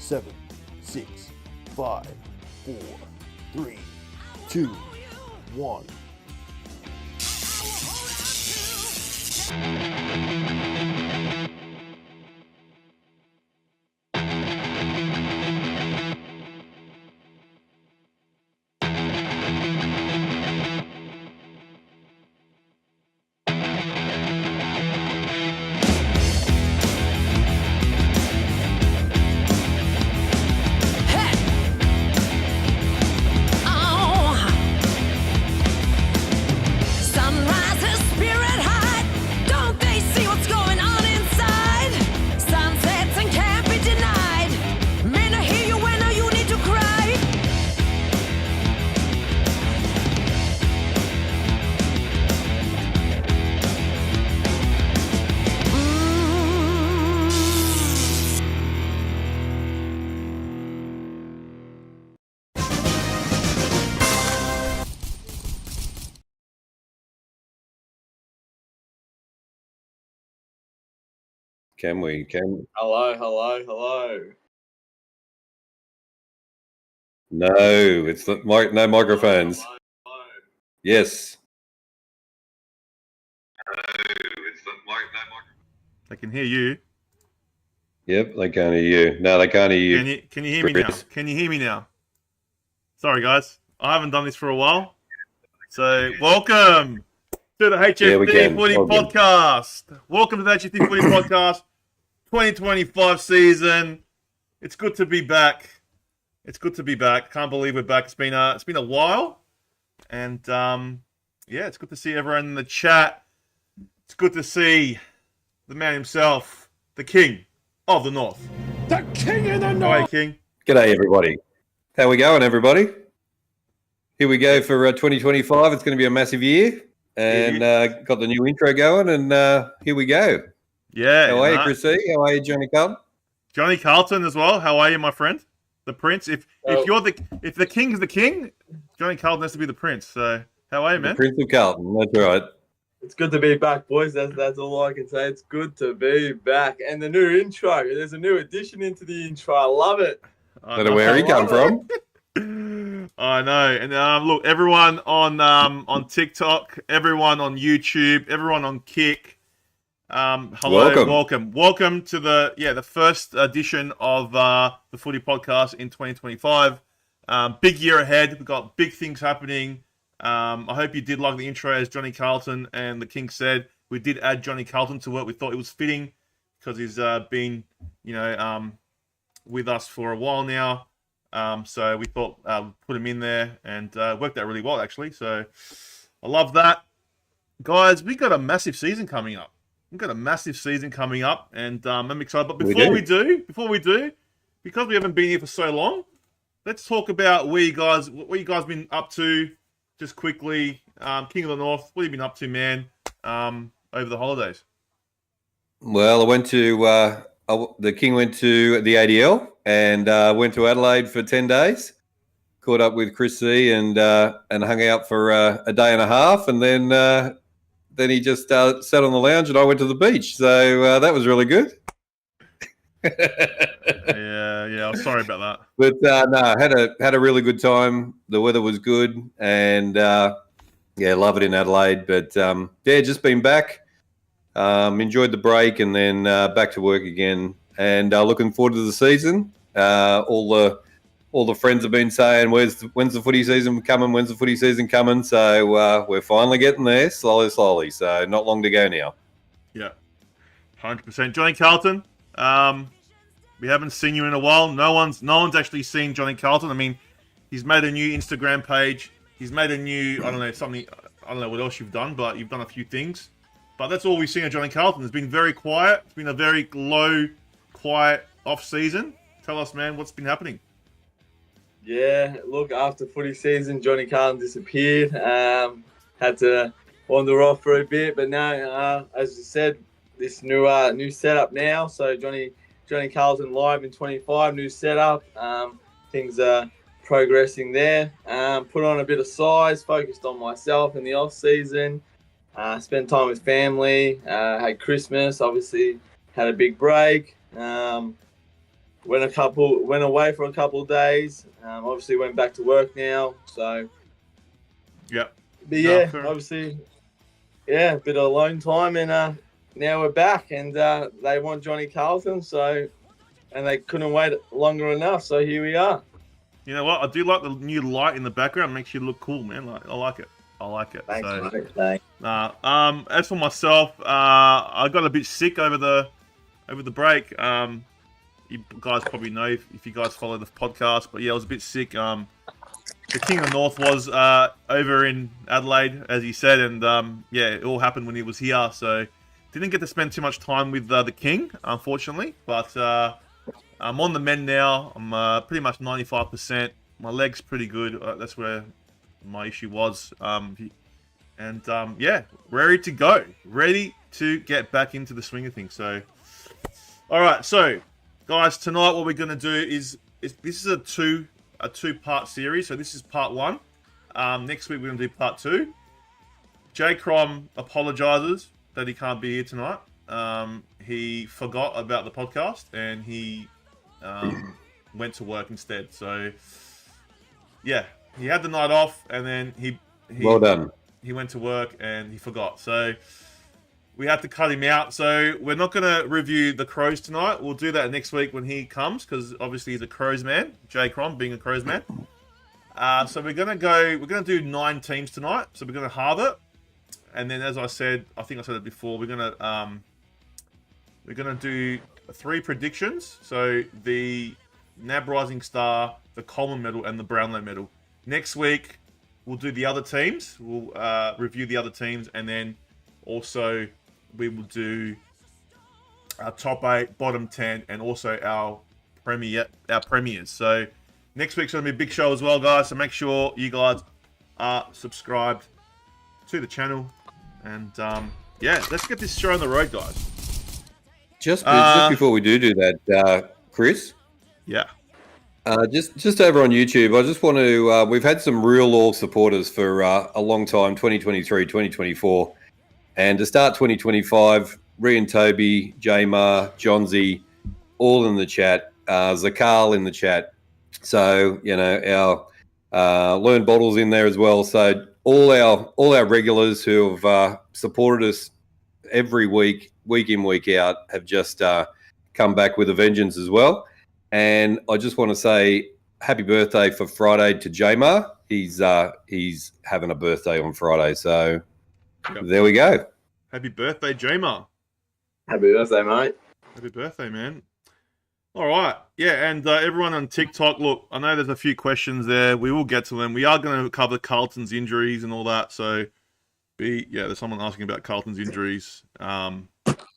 Seven, 6, 5, 4, 3, 2, 1. Can we? Hello. No, it's the no microphones. Yes. No, it's the no microphones. They can hear you. Yep, they can't hear you. No, they can't hear you. Can you hear me now? Can you hear me now? Sorry, guys. I haven't done this for a while. So, welcome to the HFD Footy Podcast. Welcome to the HFD Footy Podcast 2025 season. It's good to be back. Can't believe we're back. It's been a while. And it's good to see everyone in the chat. It's good to see the man himself, the King of the North. The King of the North! How are you, King? G'day, everybody. How we going, everybody? Here we go for 2025. It's going to be a massive year. And got the new intro going, and here we go. Yeah. How are you, Chris C? How are you, Johnny Carlton? Johnny Carlton as well. How are you, my friend? The Prince. If the King is the King, Johnny Carlton has to be the Prince. So how are you, man? The Prince of Carlton. That's right. It's good to be back, boys. That's all I can say. It's good to be back. And the new intro. There's a new addition into the intro. I love it. I don't know where he come from. I know. And look, everyone on TikTok, everyone on YouTube, everyone on Kick. Hello, welcome to the first edition of the Footy Podcast in 2025. Big year ahead. We've got big things happening. I hope you did like the intro, as Johnny Carlton and the King said. We did add Johnny Carlton to it. We thought it was fitting because he's been, with us for a while now. So we thought put him in there, and worked out really well, actually. So I love that. Guys, we got a massive season coming up. And I'm excited. But before we do, because we haven't been here for so long, let's talk about what you guys been up to. Just quickly, King of the North, what have you been up to, man, over the holidays? Well, I went to the King went to the ADL and went to Adelaide for 10 days. Caught up with Chris C and hung out for a day and a half, and then he just sat on the lounge and I went to the beach. So that was really good. Yeah. I'm sorry about that. But no, had a really good time. The weather was good, and love it in Adelaide. But just been back. Enjoyed the break, and then back to work again. And looking forward to the season. All all the friends have been saying, when's the footy season coming? When's the footy season coming? So we're finally getting there, slowly. So not long to go now. Yeah, 100%. Johnny Carlton, we haven't seen you in a while. No one's actually seen Johnny Carlton. I mean, he's made a new Instagram page. He's made a new, I don't know what else you've done, but you've done a few things. But that's all we've seen of Johnny Carlton. It's been very quiet. It's been a very low, quiet off-season. Tell us, man, what's been happening? Yeah, look, after footy season, Johnny Carlton disappeared. Had to wander off for a bit, but now, as you said, this new setup now. So Johnny Carlton live in 25, new setup. Things are progressing there. Put on a bit of size, focused on myself in the off season. Spent time with family. Had Christmas, obviously had a big break. Went away for a couple of days. Obviously went back to work now. So yeah, but yeah, obviously, yeah, a bit of alone time, and now we're back, and they want Johnny Carlton, and they couldn't wait longer enough, so here we are. You know what? I do like the new light in the background. It makes you look cool, man. I like it. Thanks, mate. Thanks. As for myself, I got a bit sick over the break. You guys probably know if you guys follow the podcast, but yeah, I was a bit sick. The King of the North was over in Adelaide, as he said, and yeah, it all happened when he was here, so didn't get to spend too much time with the King, unfortunately, but I'm on the mend now. I'm pretty much 95%. My leg's pretty good. That's where my issue was. Yeah, ready to go. Ready to get back into the swing of things. So, all right. So, guys, tonight what we're going to do is this is a two-part series. So this is part one. Next week we're going to do part two. J-Crom apologizes that he can't be here tonight. He forgot about the podcast and he went to work instead. So, yeah, he had the night off and then he well done. He went to work and he forgot. So we had to cut him out. So we're not going to review the Crows tonight. We'll do that next week when he comes because obviously he's a Crows man. J-Crom being a Crows man. So we're going to do 9 teams tonight. So we're going to halve it. And then, as I said, I think I said it before, we're gonna do 3 predictions. So the NAB Rising Star, the Coleman Medal, and the Brownlow Medal. Next week we'll do the other teams. We'll review the other teams, and then also we will do our top 8, bottom 10, and also our premiers. So next week's gonna be a big show as well, guys. So make sure you guys are subscribed to the channel. And yeah, let's get this show on the road, guys. Just before we do that, Chris. Yeah. Just over on YouTube, I just want to. We've had some real loyal supporters for a long time, 2023, 2024, and to start 2025, Ree and Toby, J-Mar, Johnsy, all in the chat. Zakal in the chat. So you know our Learn Bottles in there as well. So all our regulars who have supported us every week in, week out, have just come back with a vengeance as well. And I just want to say happy birthday for Friday to J-Mar. He's having a birthday on Friday, so there we go. Happy birthday, J-Mar. Happy birthday, mate. Happy birthday, man. All right. Yeah, and everyone on TikTok, look, I know there's a few questions there. We will get to them. We are going to cover Carlton's injuries and all that. So, there's someone asking about Carlton's injuries. And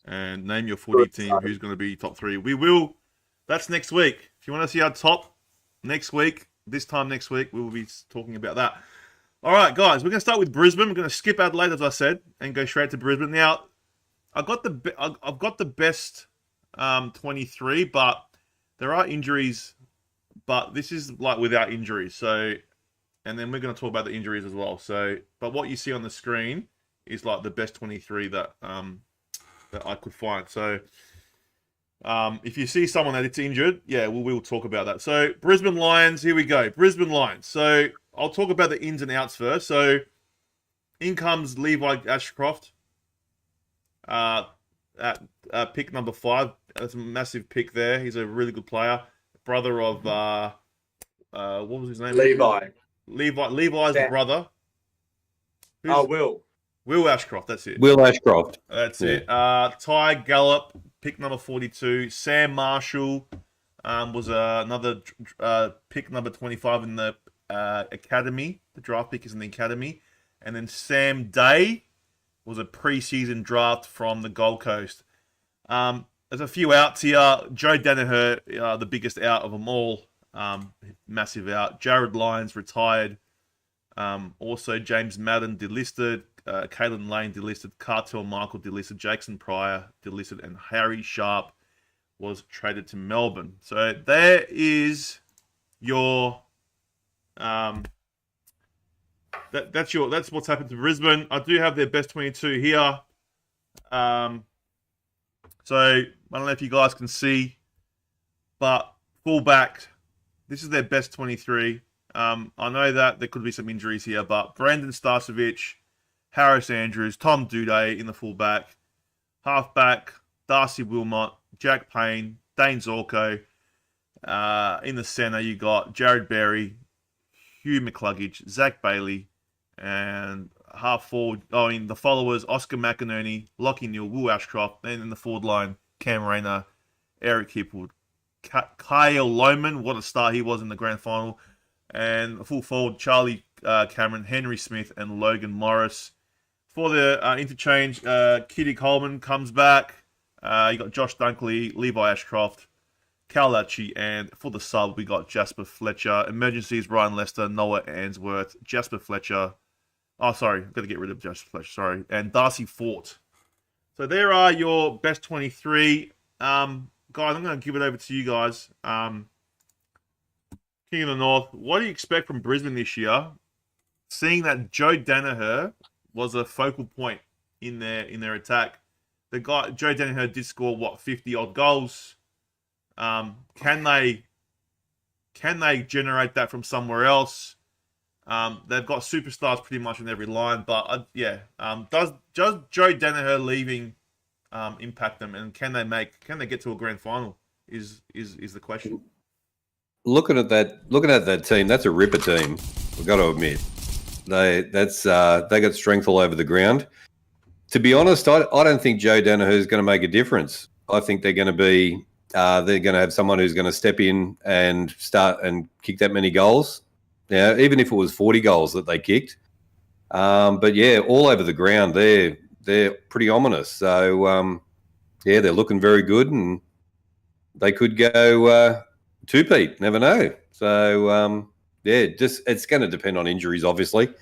name your footy team who's going to be top 3. We will. That's next week. If you want to see our top next week, this time next week, we will be talking about that. All right, guys, we're going to start with Brisbane. We're going to skip Adelaide, as I said, and go straight to Brisbane. Now, I've got the best 23, but there are injuries, but this is like without injuries. So, and then we're going to talk about the injuries as well. So, but what you see on the screen is like the best 23 that I could find. So, if you see someone that it's injured, yeah, we'll talk about that. So, Brisbane Lions, here we go. Brisbane Lions. So, I'll talk about the ins and outs first. So, in comes Levi Ashcroft at pick number 5. That's a massive pick there. He's a really good player. Brother of what was his name? Levi's Levi's brother. Will Ashcroft, that's it. Will Ashcroft. That's it. Ty Gallup, pick number 42. Sam Marshall was another pick number 25 in the academy. The draft pick is in the academy. And then Sam Day was a preseason draft from the Gold Coast. There's a few outs here. Joe Danaher, the biggest out of them all. Massive out. Jared Lyons retired. Also, James Madden delisted. Caelan Lane delisted. Cartel Michael delisted. Jackson Pryor delisted. And Harry Sharp was traded to Melbourne. So there is your... That's what's happened to Brisbane. I do have their best 22 here. So I don't know if you guys can see, but fullback, this is their best 23. I know that there could be some injuries here, but Brandon Starcevich, Harris Andrews, Tom Duday in the fullback, halfback, Darcy Wilmot, Jack Payne, Dane Zorko. In the centre, you got Jared Berry, Hugh McCluggage, Zach Bailey, and half forward, the followers, Oscar McInerney, Lockie Neal, Will Ashcroft, and in the forward line, Cam Rayner, Eric Hipwood, Kyle Lohman, what a start he was in the grand final, and a full forward, Charlie Cameron, Henry Smith, and Logan Morris. For the interchange, Kitty Coleman comes back. You got Josh Dunkley, Levi Ashcroft, Cal Achi, and for the sub, we got Jasper Fletcher. Emergencies, Ryan Lester, Noah Answorth, Jasper Fletcher. Oh, sorry, I've got to get rid of Jasper Fletcher, sorry. And Darcy Fort. So there are your best 23. Guys, I'm going to give it over to you guys. King of the North, what do you expect from Brisbane this year? Seeing that Joe Danaher was a focal point in their attack. The guy, Joe Danaher, did score, 50-odd goals. Can they generate that from somewhere else? They've got superstars pretty much in every line, but does Joe Danaher leaving impact them, and can they get to a grand final? Is the question. Looking at that team, that's a ripper team. We've got to admit, they got strength all over the ground. To be honest, I don't think Joe Danaher is going to make a difference. I think they're going to have someone who's going to step in and start and kick that many goals. Yeah, even if it was 40 goals that they kicked. But yeah, all over the ground, they're pretty ominous. So they're looking very good, and they could go two-peat. Never know. So it's going to depend on injuries, obviously.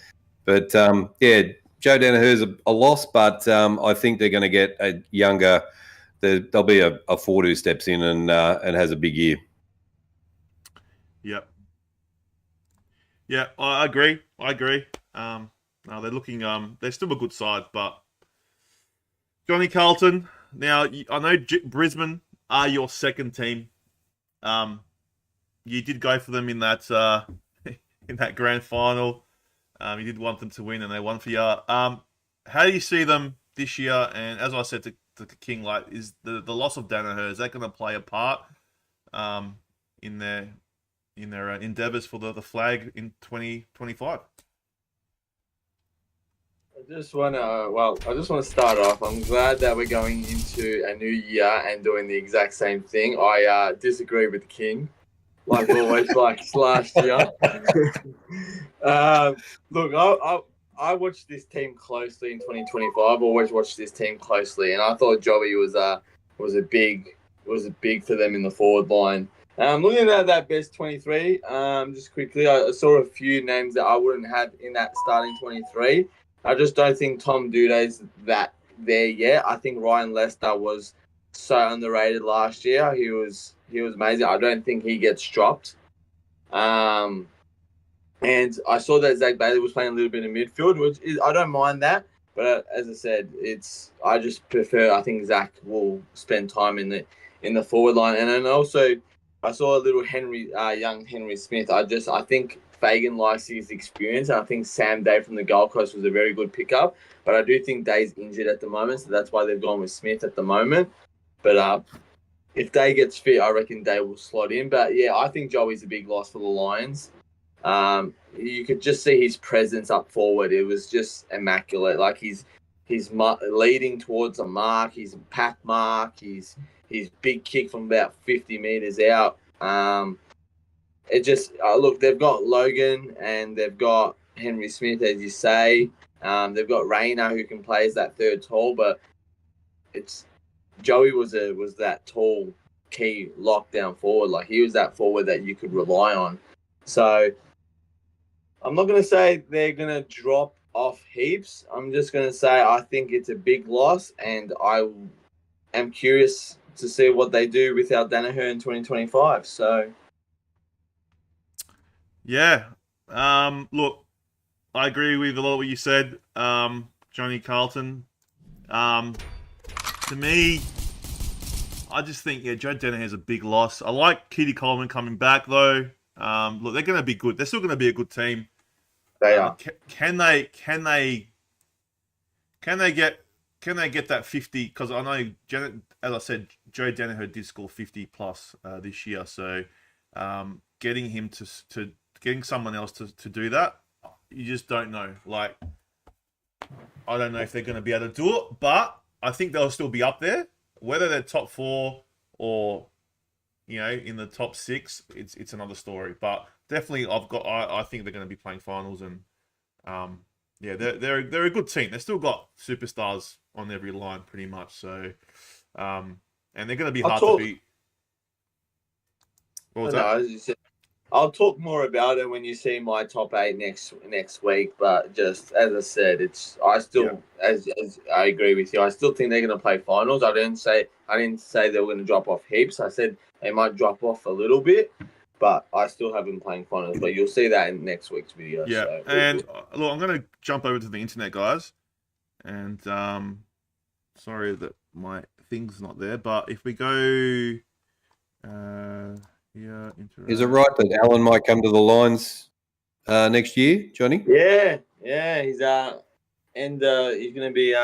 But Joe Danaher's a loss, but I think they're going to get a younger. There'll be a Ford who steps in and has a big year. Yep. Yeah, I agree. No, they're looking. They're still a good side, but Johnny Carlton. Now I know Brisbane are your second team. You did go for them in that grand final. You did want them to win, and they won for you. How do you see them this year? And as I said to King, is the loss of Danaher, is that going to play a part in their endeavours for the flag in 2025? I just want to start off. I'm glad that we're going into a new year and doing the exact same thing. I disagree with King, like always, like last year. Look, I watched this team closely in 2025. I've always watched this team closely, and I thought Joey was a big for them in the forward line. Looking at that best 23, just quickly, I saw a few names that I wouldn't have in that starting 23. I just don't think Tom Duday's that there yet. I think Ryan Lester was so underrated last year. He was amazing. I don't think he gets dropped. And I saw that Zach Bailey was playing a little bit in midfield, which is, I don't mind that. But as I said, I just prefer. I think Zach will spend time in the forward line, and then also I saw a little young Henry Smith. I think Fagan likes his experience, and I think Sam Day from the Gold Coast was a very good pickup. But I do think Day's injured at the moment, so that's why they've gone with Smith at the moment. But if Day gets fit, I reckon Day will slot in. But yeah, I think Joey's a big loss for the Lions. You could just see his presence up forward. It was just immaculate. Like he's leading towards a mark. He's a pack mark. His big kick from about 50 meters out. It just look. They've got Logan and they've got Henry Smith, as you say. They've got Rayner who can play as that third tall, but it's Joey was that tall key lockdown forward. Like he was that forward that you could rely on. So I'm not going to say they're going to drop off heaps. I'm just going to say I think it's a big loss, and I am curious to see what they do without Danaher in 2025. So, yeah. Look, I agree with a lot of what you said, Johnny Carlton. To me, I just think, Joe Danaher's a big loss. I like Kitty Coleman coming back, though. Look, they're going to be good. They're still going to be a good team. they are. Can they get that 50? Because I know, as I said, Joe Danaher did score 50 plus this year. So getting him to getting someone else to do that, you just don't know. Like, I don't know if they're going to be able to do it, but I think they'll still be up there. Whether they're top 4 or in the top 6, it's another story. But definitely, I think they're going to be playing finals, and they're a good team. They've still got superstars on every line, pretty much. So, and they're going to be hard to beat. What was that? I'll talk more about it when you see my top 8 next week. But just as I said, as I agree with you, I still think they're going to play finals. I didn't say they were going to drop off heaps. I said they might drop off a little bit, but I still have them playing finals. But you'll see that in next week's video. Yeah, so. And look, I'm going to jump over to the internet, guys. And sorry that my thing's not there, but if we go. Is it right that Alan might come to the Lions next year, Johnny? Yeah, he's he's going to be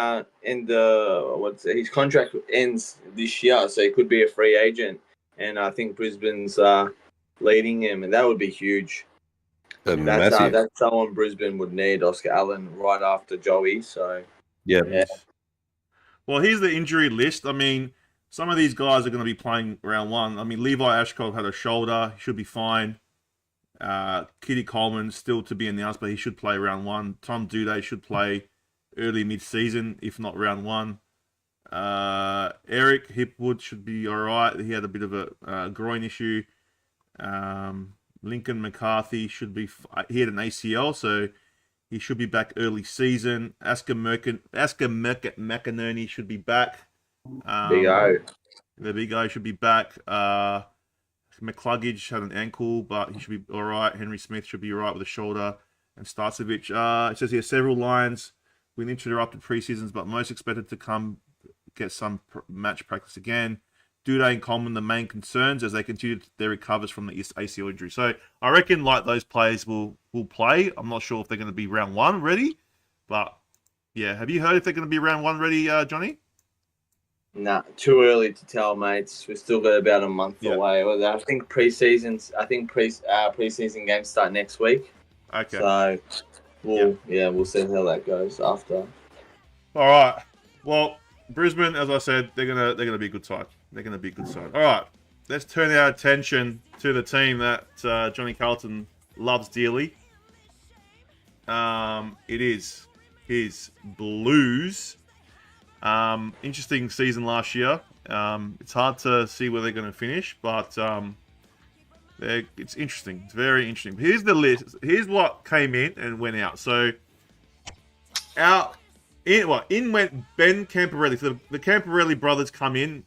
his contract ends this year, so he could be a free agent, and I think Brisbane's leading him, and that would be huge. Massive. That's someone Brisbane would need, Oscar Allen, right after Joey. So yeah. Well, here's the injury list. I mean, some of these guys are going to be playing round 1. I mean, Levi Ashcroft had a shoulder. He should be fine. Kitty Coleman still to be announced, but he should play round 1. Tom Duday should play early mid-season, if not round 1. Eric Hipwood should be all right. He had a bit of a groin issue. Lincoln McCarthy should be... he had an ACL, so he should be back early season. Asker McInerney should be back. Big O. The big O should be back. McCluggage had an ankle, but he should be all right. Henry Smith should be all right with a shoulder. And Starcevic, it says here, several Lions with interrupted preseasons, but most expected to come get some match practice again. Duday and Coleman, the main concerns as they continue their recovers from the ACL injury. So I reckon those players will play. I'm not sure if they're going to be round 1 ready, but yeah. Have you heard if they're going to be round 1 ready, Johnny? Nah, too early to tell, mates. We've still got about a month away. I think preseason games start next week. Okay. So we'll see how that goes after. All right. Well, Brisbane, as I said, they're gonna be a good side. They're gonna be a good side. All right. Let's turn our attention to the team that Johnny Carlton loves dearly. It is his Blues. Interesting season last year. It's hard to see where they're going to finish, but it's interesting. It's very interesting. Here's the list. Here's what came in and went out. So, in went Ben Camporelli. So the Camporelli brothers come in,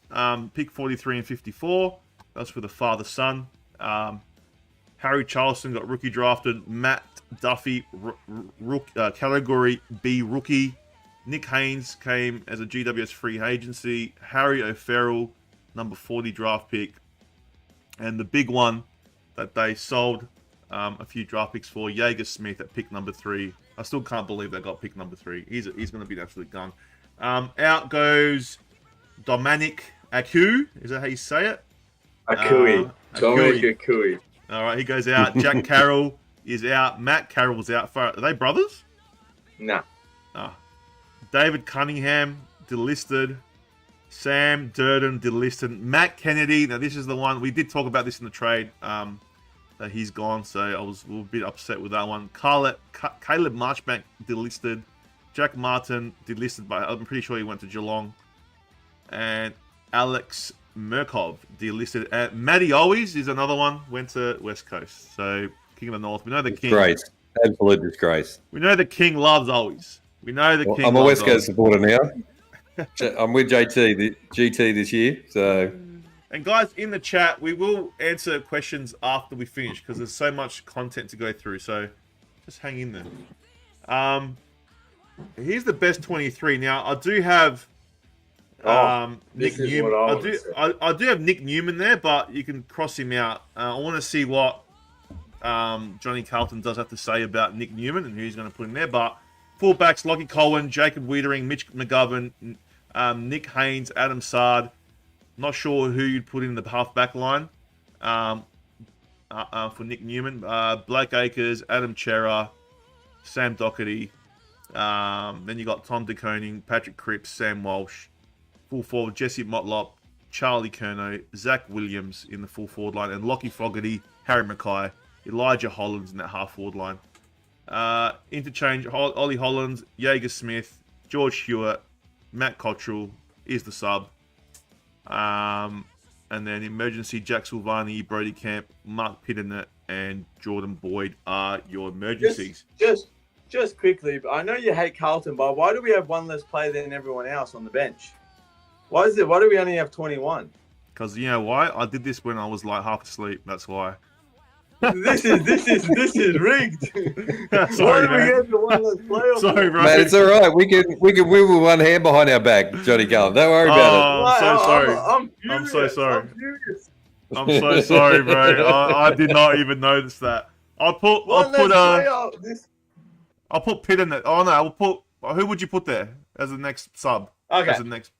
pick 43 and 54. That's for the father-son. Harry Charleston got rookie drafted. Matt Duffy, category B rookie. Nick Haynes came as a GWS free agency. Harry O'Farrell, number 40 draft pick. And the big one that they sold a few draft picks for, Jaeger Smith at pick number 3. I still can't believe they got pick number 3. He's going to be an absolute gun. Out goes Dominic Aku, is that how you say it? Akui. Dominic Akui. All right, he goes out. Jack Carroll is out. Matt Carroll's out. Are they brothers? Nah. David Cunningham, delisted. Sam Durden, delisted. Matt Kennedy, now this is the one, we did talk about this in the trade, that he's gone, so I was a little bit upset with that one. Caleb Marchbank, delisted. Jack Martin, delisted, but I'm pretty sure he went to Geelong. And Alex Murkov, delisted. And Matty Always is another one, went to West Coast. So, King of the North. We know the King. Disgrace. Absolute disgrace. We know the King loves Always. We know the King I'm a West Coast Always. supporter now. I'm with GT this year. So, and guys, in the chat, we will answer questions after we finish because there's so much content to go through. So, just hang in there. Here's the best 23. Now, I do have Nick Newman. I do have Nick Newman there, but you can cross him out. I want to see what Johnny Carlton does have to say about Nick Newman and who he's going to put in there. But fullbacks: Lockie Colwyn, Jacob Wiedering, Mitch McGovern, Nick Haynes, Adam Sard. Not sure who you'd put in the half-back line for Nick Newman. Blake Acres, Adam Chera, Sam Doherty. Then you got Tom De Koning, Patrick Cripps, Sam Walsh. Full forward, Jesse Motlop, Charlie Curnow, Zach Williams in the full forward line, and Lockie Fogarty, Harry Mackay, Elijah Hollands in that half forward line. Interchange, Ollie Hollands, Jaeger Smith, George Hewitt, Matt Cottrell is the sub. And then emergency, Jack Silvani, Brody Camp, Mark Pitternet, and Jordan Boyd are your emergencies. Just quickly, I know you hate Carlton, but why do we have one less player than everyone else on the bench? Why do we only have 21? Because you know why? I did this when I was like half asleep. That's why. This is rigged. Sorry, why do we have the one less player? Sorry, bro. mate, it's all right. We can wiggle one hand behind our back, Johnny Carlton. Don't worry about I'm so sorry. I'm so sorry. I'm furious. I'm so sorry, bro. I did not even notice that. I'll put Pitternet. Oh no, who would you put there as the next sub? Okay. As the next.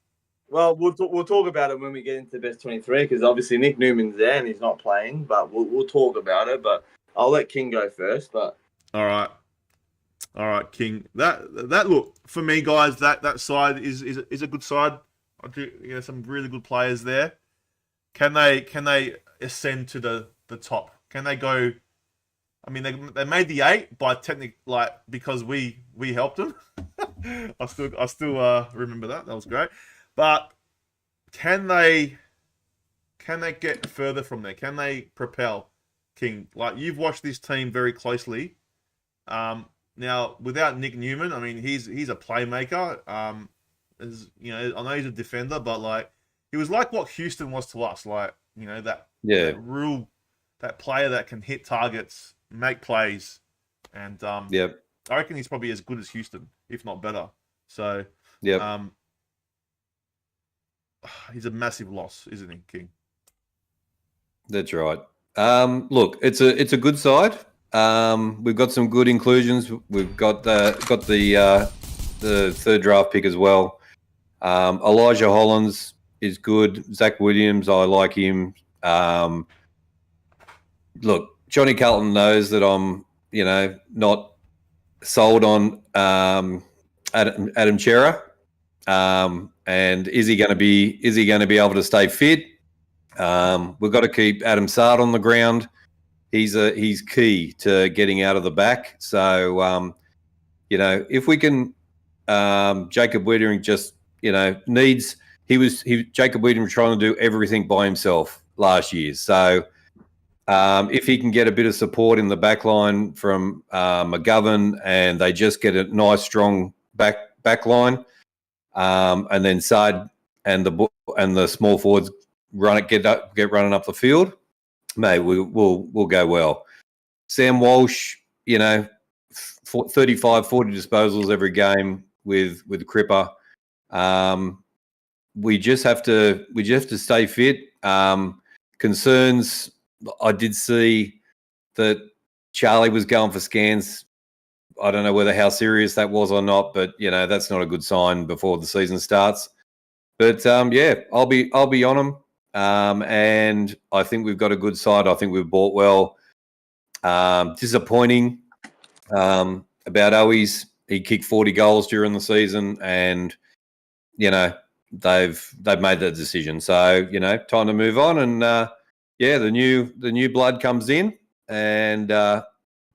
Well, we'll talk about it when we get into the best 23 because obviously Nick Newman's there and he's not playing, but we'll talk about it. But I'll let King go first. But All right, King. That look for me, guys. That side is a good side. I do some really good players there. Can they ascend to the top? Can they go? I mean, they made the 8 by because we helped them. I still remember that. That was great. But can they get further from there? Can they propel, King? Like, you've watched this team very closely. Now, without Nick Newman, I mean, he's a playmaker. I know he's a defender, but he was like what Houston was to us. That player that can hit targets, make plays, and I reckon he's probably as good as Houston, if not better. So he's a massive loss, isn't he, King? That's right. Look, it's a good side. We've got some good inclusions. We've got the third draft pick as well. Elijah Hollands is good. Zach Williams, I like him. Look, Johnny Carlton knows that I'm, not sold on Adam Chera. And is he going to be able to stay fit? We've got to keep Adam Sard on the ground. He's key to getting out of the back. So, if we can, Jacob Wiedering just, needs. Jacob Wiedering was trying to do everything by himself last year. So, if he can get a bit of support in the back line from McGovern, and they just get a nice strong back line. And then Sard and the small forwards get running up the field, mate. We'll go well. Sam Walsh, 35, 40 disposals every game with Cripper. We just have to stay fit. Concerns. I did see that Charlie was going for scans. I don't know how serious that was or not, but that's not a good sign before the season starts. But yeah, I'll be on them. And I think we've got a good side. I think we've bought well. Disappointing about Owies. He kicked 40 goals during the season, and they've made that decision. So time to move on. And yeah, the new blood comes in, and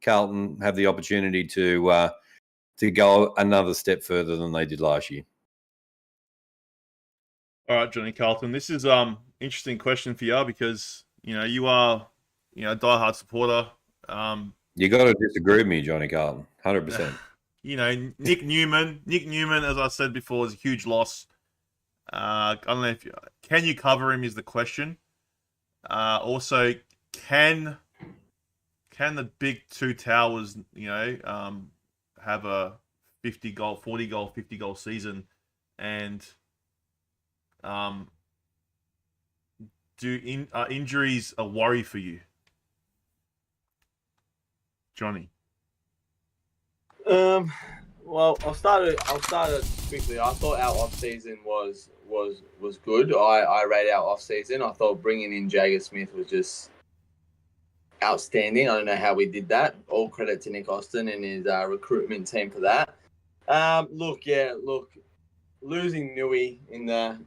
Carlton have the opportunity to go another step further than they did last year. All right, Johnny Carlton. This is interesting question for you because you are a diehard supporter. You got to disagree with me, Johnny Carlton, 100%. Nick Newman. Nick Newman, as I said before, is a huge loss. I don't know if can you cover him is the question. Also, can the big two towers, have a 50 goal, 40 goal, 50 goal season, and injuries a worry for you, Johnny? Well, I'll start it quickly. I thought our off season was good. I rate our off season. I thought bringing in Jagger Smith was just outstanding. I don't know how we did that. All credit to Nick Austin and his recruitment team for that. Losing Nui in the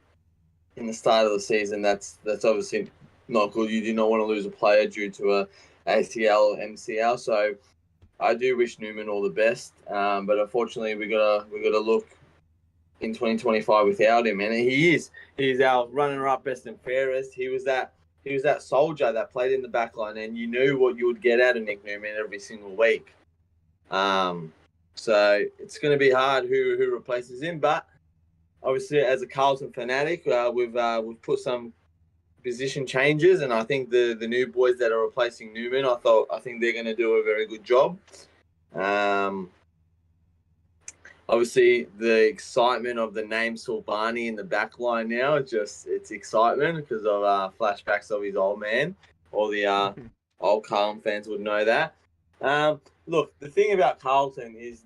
start of the season, that's obviously not good. You do not want to lose a player due to a ACL, MCL. So I do wish Newman all the best. But unfortunately, we gotta look in 2025 without him. And he's our runner-up, best and fairest. He was that soldier that played in the back line, and you knew what you would get out of Nick Newman every single week. So it's going to be hard who replaces him. But obviously, as a Carlton fanatic, we've put some position changes, and I think the new boys that are replacing Newman, I think they're going to do a very good job. Obviously, the excitement of the name Silvani in the back line now, it's excitement because of flashbacks of his old man. All the old Carlton fans would know that. Look, the thing about Carlton is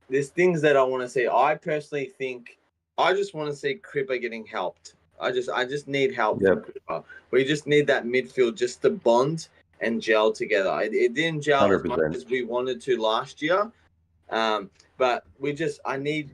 there's things that I want to see. I personally think I just want to see Cripper getting helped. I just need help from Cripper. We just need that midfield just to bond and gel together. It didn't gel 100%. As much as we wanted to last year. But I need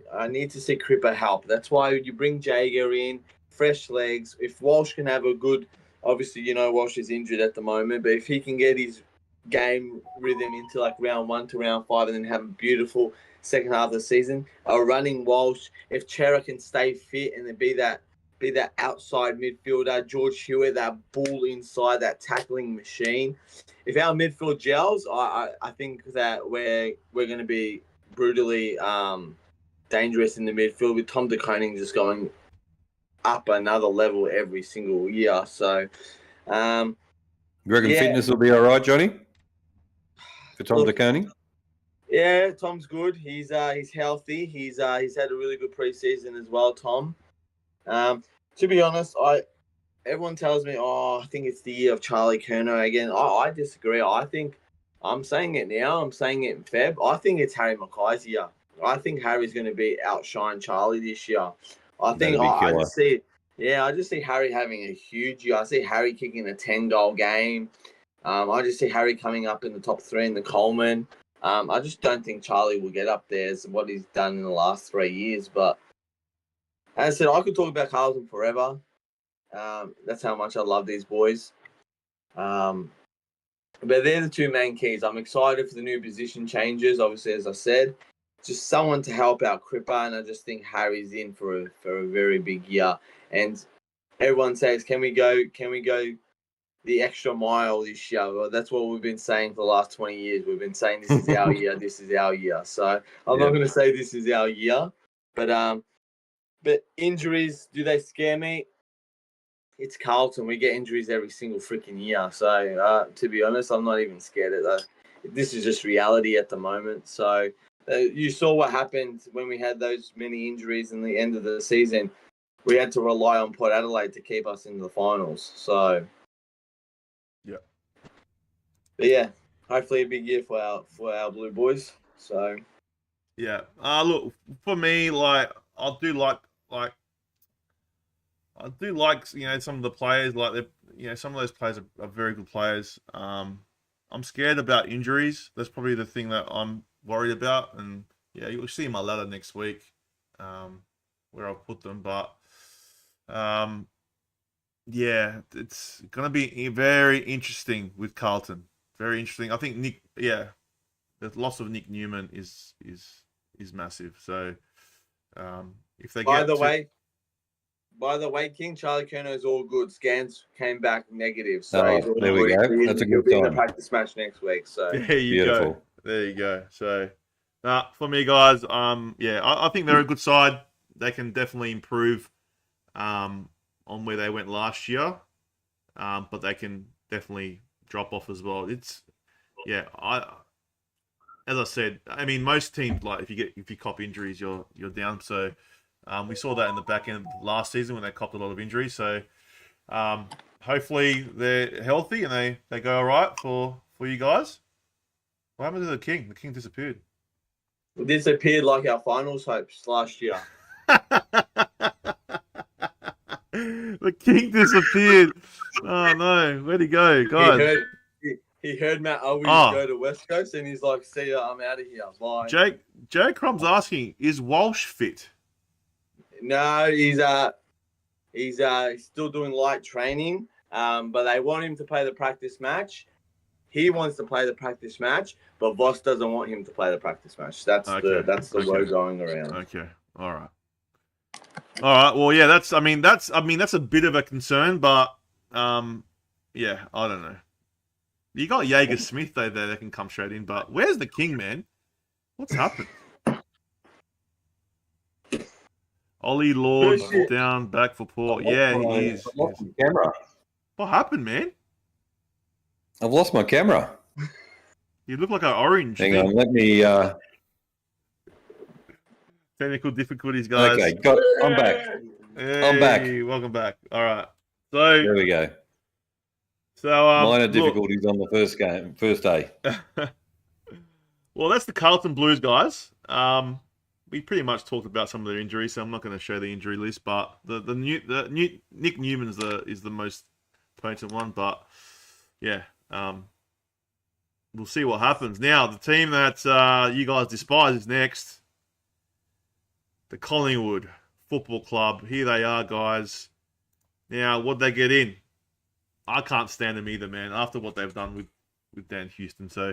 to see Cripper help. That's why you bring Jager in, fresh legs. If Walsh can have a good, obviously, Walsh is injured at the moment, but if he can get his game rhythm into like round 1 to round 5 and then have a beautiful second half of the season, a running Walsh, if Chera can stay fit and then be that outside midfielder, George Hewitt, that bull inside, that tackling machine. If our midfield gels, I think that we're going to be brutally dangerous in the midfield with Tom de Koning just going up another level every single year. So, you reckon fitness will be all right, Johnny, for Tom de Koning? Yeah, Tom's good. He's healthy. He's had a really good preseason as well, Tom. To be honest, everyone tells me, I think it's the year of Charlie Curnow again. I disagree. I think I'm saying it now. I'm saying it in Feb. I think it's Harry Mackay's year. I think Harry's going to be outshine Charlie this year. I just see Harry having a huge year. I see Harry kicking a 10-goal game. I just see Harry coming up in the top 3 in the Coleman. I just don't think Charlie will get up there as what he's done in the last 3 years. But as I said, I could talk about Carlton forever. That's how much I love these boys. But they're the two main keys. I'm excited for the new position changes. Obviously, as I said, just someone to help out Cripper, and I just think Harry's in for a very big year. And everyone says, can we go the extra mile this year? Well, that's what we've been saying for the last 20 years. We've been saying this is our year. This is our year. So I'm not going to say this is our year, but injuries, do they scare me? It's Carlton. We get injuries every single freaking year. So, to be honest, I'm not even scared of that. This is just reality at the moment. So, you saw what happened when we had those many injuries in the end of the season. We had to rely on Port Adelaide to keep us in the finals. So, but yeah, hopefully a big year for our Blue Boys. So, yeah. Look, for me, I do like I do like some of the players. Like some of those players are very good players. I'm scared about injuries. That's probably the thing that I'm worried about. And yeah, you'll see my ladder next week, where I'll put them. But yeah, it's gonna be very interesting with Carlton. Very interesting. I think the loss of Nick Newman is massive. So if they By the way, King Charlie Curno's all good. Scans came back negative. So there we go. That's a good sign. In the sign. practice match next week. So there you Beautiful. go. There you go. So for me, guys, I think they're a good side. They can definitely improve on where they went last year, but they can definitely drop off as well. As I said, I mean, most teams, like if you cop injuries, you're down. So we saw that in the back end of last season when they copped a lot of injuries. So hopefully they're healthy and they go all right for you guys. What happened to the King? The King disappeared. Disappeared like our finals hopes last year. The King disappeared. Oh no, where'd he go, guys? He heard Matt Owen go to West Coast, and he's like, "See ya, I'm out of here." Bye. J-Crom's asking, is Walsh fit? No, he's still doing light training, but they want him to play the practice match. He wants to play the practice match, but Voss doesn't want him to play the practice match. That's the woe going around. Okay, all right. Well, yeah, that's a bit of a concern, but yeah, I don't know. You got Jaeger Smith there that can come straight in, but where's the King, man? What's happened? Ollie Lord down back for Port. Yeah, he is. I've lost my camera. What happened, man? I've lost my camera. You look like an orange. Hang on, let me. Technical difficulties, guys. Okay, I'm back. Hey, I'm back. Welcome back. All right. So there we go. So minor difficulties on the first day. Well, that's the Carlton Blues, guys. We pretty much talked about some of their injuries, so I'm not going to show the injury list. But the Nick Newman is the most potent one. But yeah, we'll see what happens. Now, the team that you guys despise is next. The Collingwood Football Club. Here they are, guys. Now, what'd they get in? I can't stand them either, man, after what they've done with Dan Houston. So,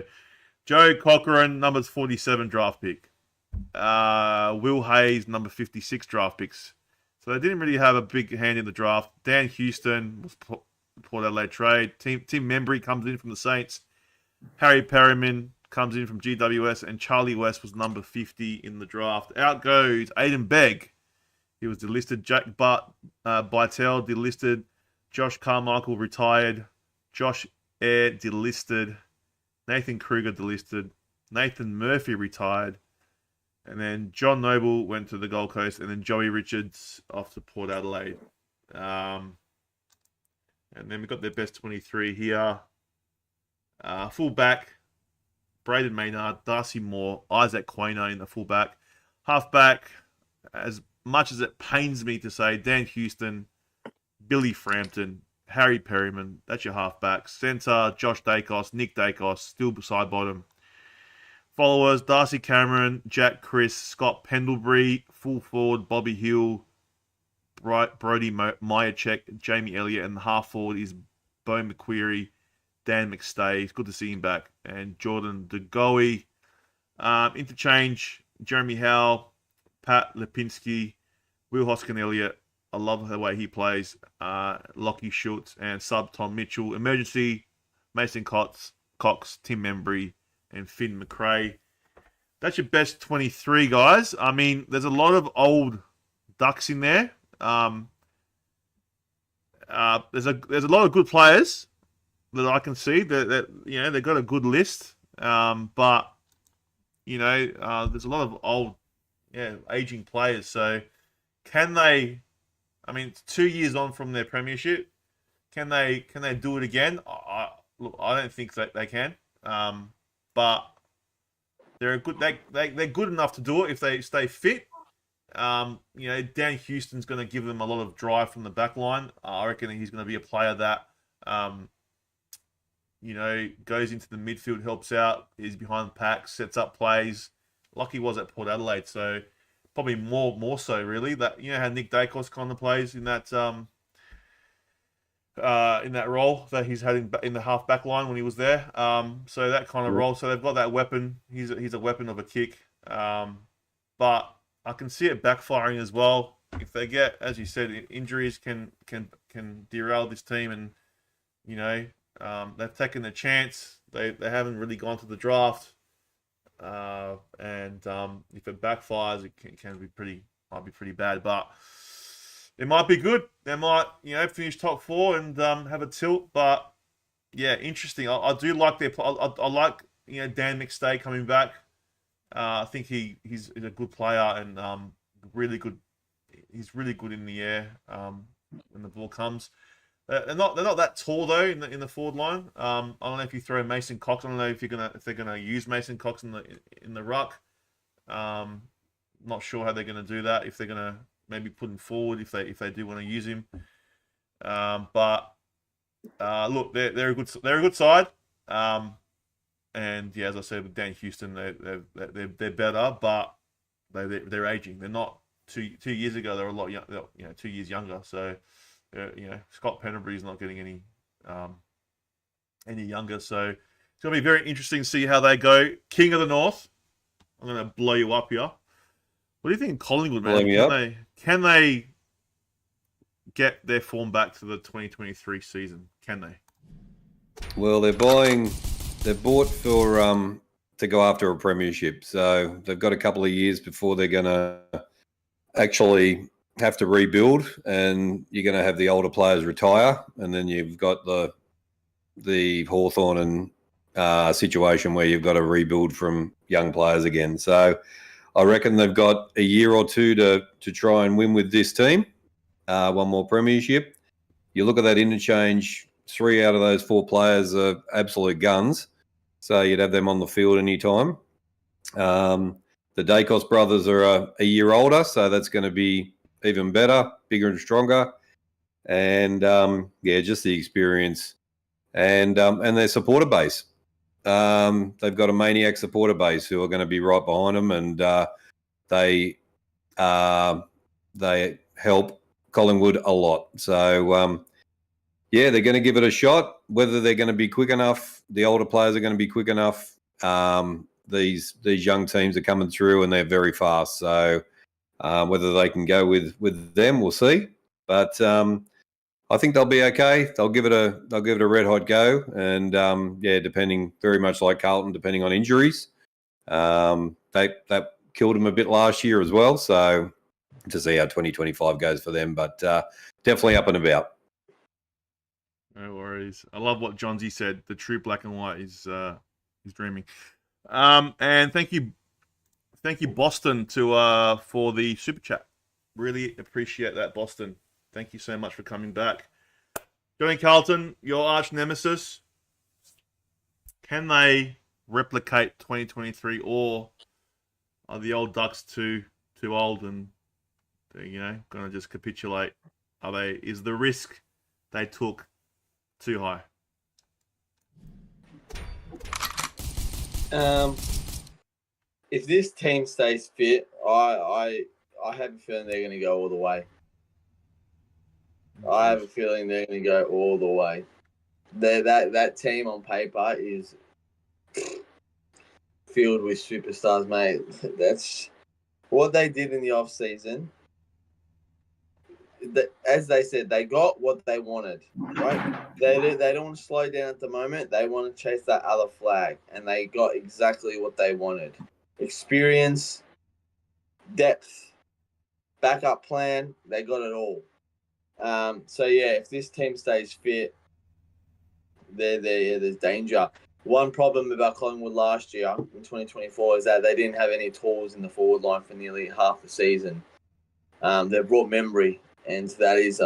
Joe Cochran, numbers 47 draft pick. Will Hayes, number 56 draft picks. So, they didn't really have a big hand in the draft. Dan Houston was Port Adelaide trade. Tim Membry comes in from the Saints. Harry Perryman comes in from GWS. And Charlie West was number 50 in the draft. Out goes Aiden Begg. He was delisted. Jack Bytel delisted. Josh Carmichael retired. Josh Eyre delisted. Nathan Kruger delisted. Nathan Murphy retired. And then John Noble went to the Gold Coast. And then Joey Richards off to Port Adelaide. And then we've got their best 23 here. Fullback, Braden Maynard, Darcy Moore, Isaac Quaino in the fullback. Halfback, as much as it pains me to say, Dan Houston, Billy Frampton, Harry Perryman, that's your halfback. Centre, Josh Dacos, Nick Dacos, still beside bottom. Followers, Darcy Cameron, Jack Chris, Scott Pendlebury, full forward, Bobby Hill, Brody Myercheck, Jamie Elliott, and the half forward is Bo McQuarrie, Dan McStay. It's good to see him back. And Jordan DeGoey. Interchange, Jeremy Howe, Pat Lipinski, Will Hoskin-Elliott. I love the way he plays. Lockie Schultz and sub Tom Mitchell. Emergency, Mason Cox, Tim Membry, and Finn McRae. That's your best 23, guys. I mean, there's a lot of old ducks in there. There's a lot of good players that I can see that they've got a good list. But there's a lot of old, aging players. So can they? I mean, it's 2 years on from their premiership. Can they do it again? I don't think that they can. But they're good. They're good enough to do it if they stay fit. Dan Houston's going to give them a lot of drive from the back line. I reckon he's going to be a player that, goes into the midfield, helps out, is behind the pack, sets up plays, like he was at Port Adelaide. So probably more so, really. That how Nick Dacos kind of plays in that role that he's had in the half back line when he was there. So that kind of role. So they've got that weapon. He's a weapon of a kick. But I can see it backfiring as well. If they get, as you said, injuries can derail this team, and they've taken a chance. They haven't really gone to the draft, and if it backfires, it might be pretty bad. But it might be good. They might finish top 4 and have a tilt. But yeah, interesting. I do like their. I like Dan McStay coming back. I think he's a good player and really good. He's really good in the air when the ball comes. They're not that tall though in the forward line. I don't know if you throw Mason Cox. I don't know if they're gonna use Mason Cox in the ruck. Not sure how they're gonna do that. If they're gonna maybe put him forward if they do want to use him. But look, they're a good side. And yeah, as I said with Dan Houston, they're better, but they're aging. They're not 2 years ago. They were a lot 2 years younger. So Scott Pennebury's not getting any younger. So it's gonna be very interesting to see how they go. King of the North. I'm gonna blow you up here. What do you think, Collingwood, man? Can they get their form back to the 2023 season? Can they? Well, they're bought for to go after a premiership, so they've got a couple of years before they're going to actually have to rebuild, and you're going to have the older players retire, and then you've got the Hawthorn and situation where you've got to rebuild from young players again. So I reckon they've got a year or two to try and win with this team, one more premiership. You look at that interchange, 3 out of those 4 players are absolute guns. So you'd have them on the field anytime. The Dacos brothers are a year older, so that's going to be even better, bigger and stronger. And, just the experience. And their supporter base. They've got a maniac supporter base who are going to be right behind them, and they help Collingwood a lot. So, they're going to give it a shot. Whether they're going to be quick enough, the older players are going to be quick enough. These young teams are coming through, and they're very fast. So whether they can go with them, we'll see. But I think they'll be okay. They'll give it a red hot go, and depending, very much like Carlton, depending on injuries. That killed them a bit last year as well. So to see how 2025 goes for them, but definitely up and about. No worries. I love what Johnsy said. The true black and white is dreaming. And thank you, Boston, for the super chat. Really appreciate that, Boston. Thank you so much for coming back. Johnny Carlton, your arch nemesis. Can they replicate 2023, or are the old Ducks too old and they're going to just capitulate? Is the risk they took too high? If this team stays fit, I have a feeling they're going to go all the way. I have a feeling they're going to go all the way. That team on paper is filled with superstars, mate. That's what they did in the off season. As they said, they got what they wanted, right? They don't want to slow down at the moment. They want to chase that other flag, and they got exactly what they wanted. Experience, depth, backup plan, they got it all. If this team stays fit, there's danger. One problem about Collingwood last year in 2024 is that they didn't have any tools in the forward line for nearly half the season. They brought Memory, and that is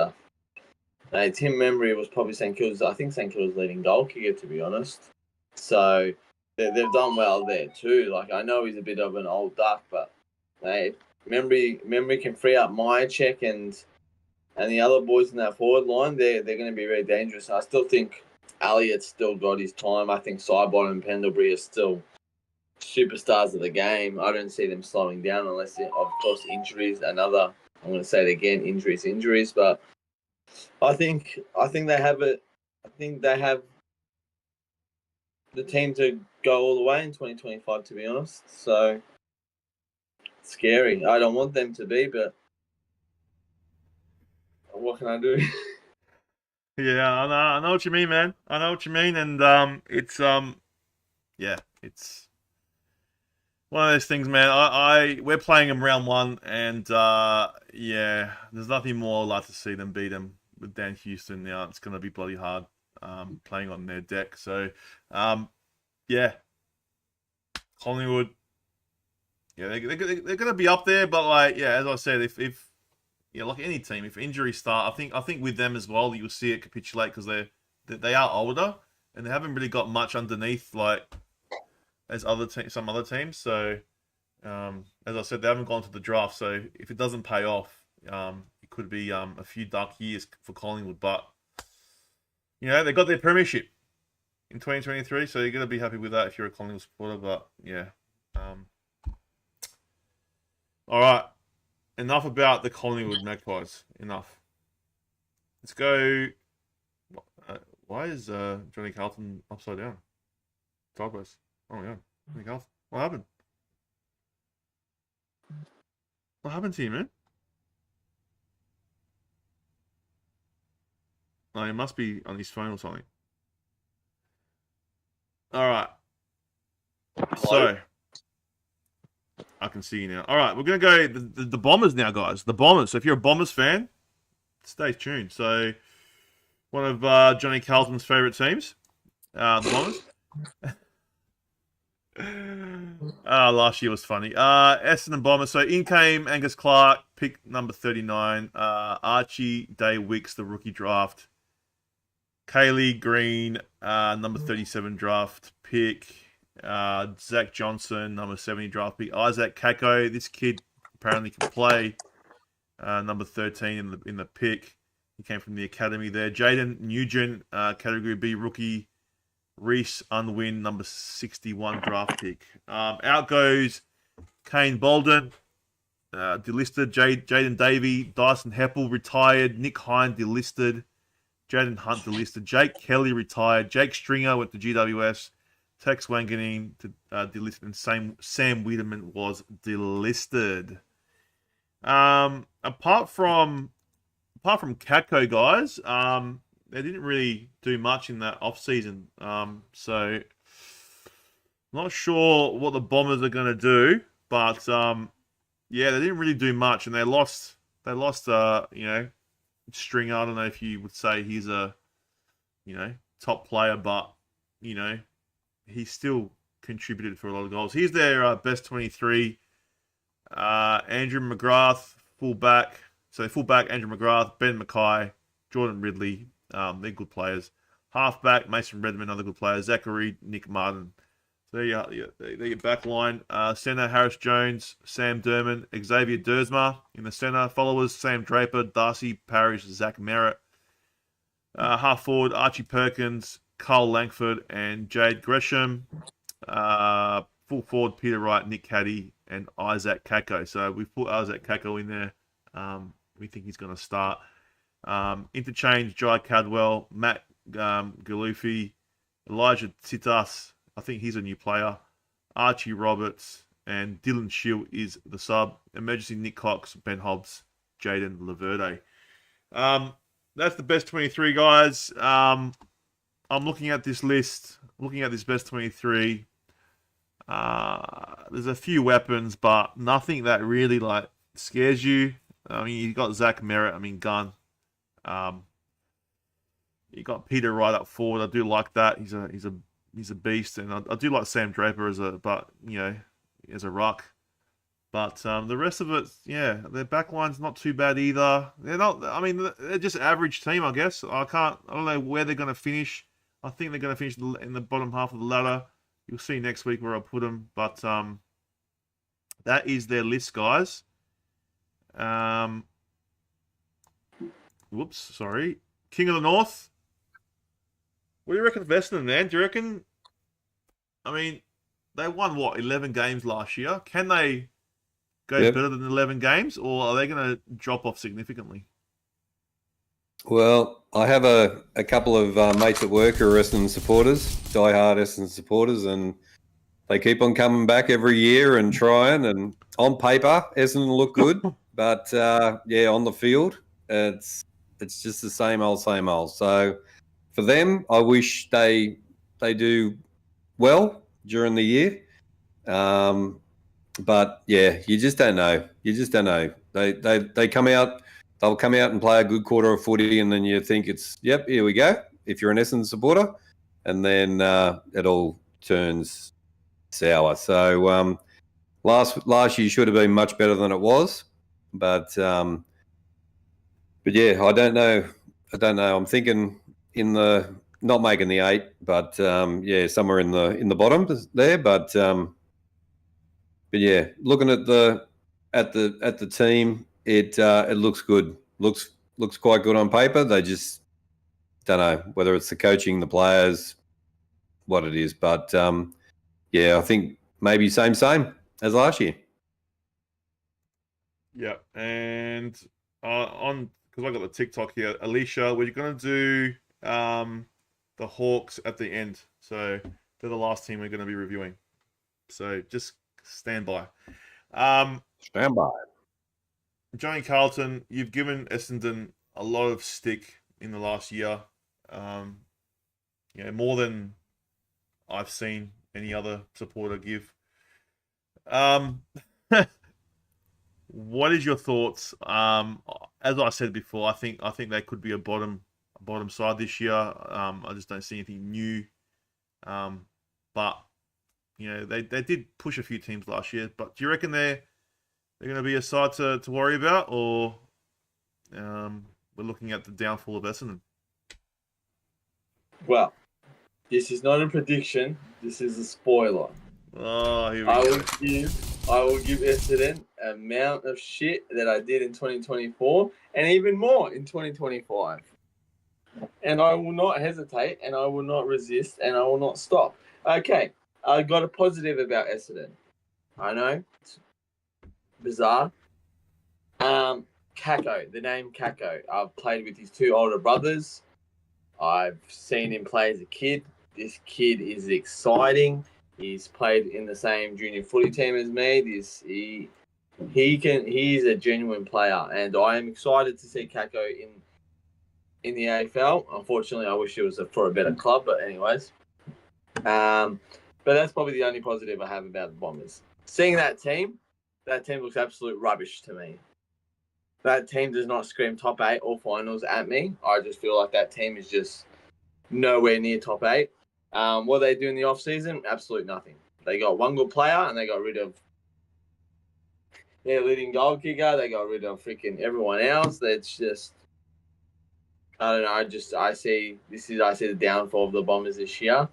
Tim Memory was probably St Kilda's. I think St Kilda's leading goal kicker, to be honest. So they've done well there too. Like, I know he's a bit of an old duck, but memory can free up Myercheck and the other boys in that forward line, they're going to be very dangerous. I still think Elliott's still got his time. I think Sidebottom and Pendlebury are still superstars of the game. I don't see them slowing down unless, of course, injuries. I'm going to say it again, injuries. But I think they have it. I think they have the team to go all the way in 2025, to be honest. So, scary. I don't want them to be, but what can I do? Yeah, I know what you mean, man. I know what you mean, and it's one of those things, man. We're playing them round one, and there's nothing more I'd like to see than beat them with Dan Houston. Now it's going to be bloody hard playing on their deck. So, Collingwood, they're going to be up there, but as I said, if like any team, if injuries start, I think with them as well, you'll see it capitulate because they are older and they haven't really got much underneath as some other teams. So, as I said, they haven't gone to the draft. So if it doesn't pay off, it could be a few dark years for Collingwood. But they got their premiership in 2023, so you're gonna be happy with that if you're a Collingwood supporter. But all right. Enough about the Collingwood Magpies. Enough. Let's go. Why is Johnny Carlton upside down? Sideways. Oh my god. Johnny Carlton. What happened? What happened to you, man? Oh, he must be on his phone or something. Alright. So. I can see you now. All right, we're going to go the Bombers now, guys. The Bombers. So if you're a Bombers fan, stay tuned. So one of Johnny Carlton's favourite teams, the Bombers. Last year was funny. Essendon Bombers. So in came Angus Clark, pick number 39. Archie Day Wicks, the rookie draft. Kaylee Green, number 37 draft pick. Zach Johnson, number 70 draft pick. Isaac Kako, this kid apparently can play. Number 13 in the pick. He came from the academy there. Jaden Nugent, category B rookie. Reese Unwin, number 61 draft pick. Out goes Kane Bolden, delisted. Jaden Davey, Dyson Heppel retired. Nick Hine delisted. Jaden Hunt delisted. Jake Kelly retired. Jake Stringer went to GWS. Tex Wanganeen delisted, and Sam Wiedemann was delisted. Apart from Catco, guys, they didn't really do much in that off season. So not sure what the Bombers are going to do, but they didn't really do much, and they lost. Stringer. I don't know if you would say he's a top player, but he still contributed for a lot of goals. He's their best 23. Andrew McGrath, fullback. So fullback, Andrew McGrath, Ben Mackay, Jordan Ridley. They're good players. Halfback, Mason Redmond, other good players. Zachary, Nick Martin. So they're your back line. Centre, Harris Jones, Sam Derman, Xavier Dersma in the centre. Followers, Sam Draper, Darcy Parish, Zach Merritt. Half forward, Archie Perkins, Carl Langford, and Jade Gresham. Full forward, Peter Wright, Nick Caddy, and Isaac Kako. So we've put Isaac Kako in there. We think he's going to start. Interchange, Jai Cadwell, Matt Galufi, Elijah Titas. I think he's a new player. Archie Roberts, and Dylan Shield is the sub. Emergency, Nick Cox, Ben Hobbs, Jaden Laverde. That's the best 23, guys. I'm looking at this list, looking at this best 23. There's a few weapons, but nothing that really scares you. I mean, you got Zach Merritt. I mean, gun. You got Peter Wright up forward. I do like that. He's a beast, and I do like Sam Draper as a ruck. But the rest of it, their backline's not too bad either. They're not. I mean, they're just average team, I guess. I don't know where they're going to finish. I think they're going to finish in the bottom half of the ladder. You'll see next week where I put them. But that is their list, guys. Whoops, sorry. King of the North. What do you reckon of Essendon, man? Do you reckon... I mean, they won, 11 games last year? Can they go better than 11 games, or are they going to drop off significantly? Well, I have a couple of mates at work who are Essendon supporters, diehard Essendon supporters, and they keep on coming back every year and trying. And on paper, Essendon look good, but on the field, it's just the same old, same old. So for them, I wish they do well during the year. But yeah, you just don't know. They come out. They'll come out and play a good quarter of footy, and then you think it's, yep, here we go, if you're an Essendon supporter, and then it all turns sour. So last year should have been much better than it was, but yeah, I don't know. I'm thinking not making the 8, but somewhere in the bottom there. But yeah, looking at the team. It looks good. Looks quite good on paper. They just don't know whether it's the coaching, the players, what it is. But I think maybe same as last year. Yeah, and because I got the TikTok here, Alicia, we're going to do the Hawks at the end. So they're the last team we're going to be reviewing. So just stand by. Stand by. Johnny Carlton, you've given Essendon a lot of stick in the last year. More than I've seen any other supporter give. What is your thoughts? As I said before, I think they could be a bottom side this year. I just don't see anything new. But they did push a few teams last year. But do you reckon they're going to be a side to worry about, or we're looking at the downfall of Essendon? Well, this is not a prediction. This is a spoiler. Oh, here we go. I will give Essendon an amount of shit that I did in 2024 and even more in 2025. And I will not hesitate, and I will not resist, and I will not stop. Okay, I got a positive about Essendon. I know. Bizarre. Kako, the name Kako. I've played with his 2 older brothers. I've seen him play as a kid. This kid is exciting. He's played in the same junior footy team as me. He's a genuine player, and I am excited to see Kako in the AFL. Unfortunately, I wish it was for a better club, but anyways. But that's probably the only positive I have about the Bombers. Seeing that team looks absolute rubbish to me. That team does not scream top 8 or finals at me. I just feel like that team is just nowhere near top 8. What they do in the off-season? Absolute nothing. They got one good player, and they got rid of their leading goal kicker. They got rid of freaking everyone else. That's just, I don't know. I see the downfall of the Bombers this year.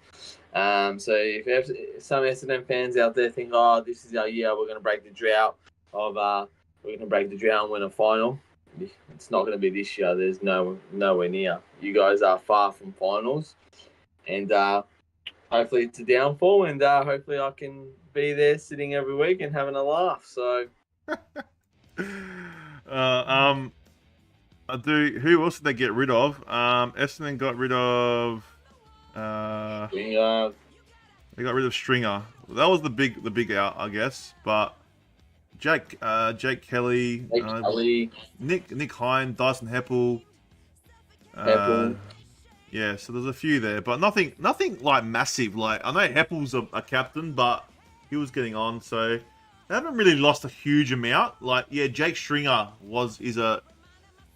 So if some Essendon fans out there think, oh, this is our year, we're going to break the drought and win a final, it's not going to be this year. There's nowhere near. You guys are far from finals, and hopefully it's a downfall, and hopefully I can be there sitting every week and having a laugh. So, I do. Who else did they get rid of? Essendon got rid of. Stringer. They got rid of Stringer. That was the big out, I guess. But Jake Kelly, Nick Hine, Dyson Heppel. Yeah, so there's a few there, but nothing like massive. Like, I know Heppel's a captain, but he was getting on, so they haven't really lost a huge amount. Like, yeah, Jake Stringer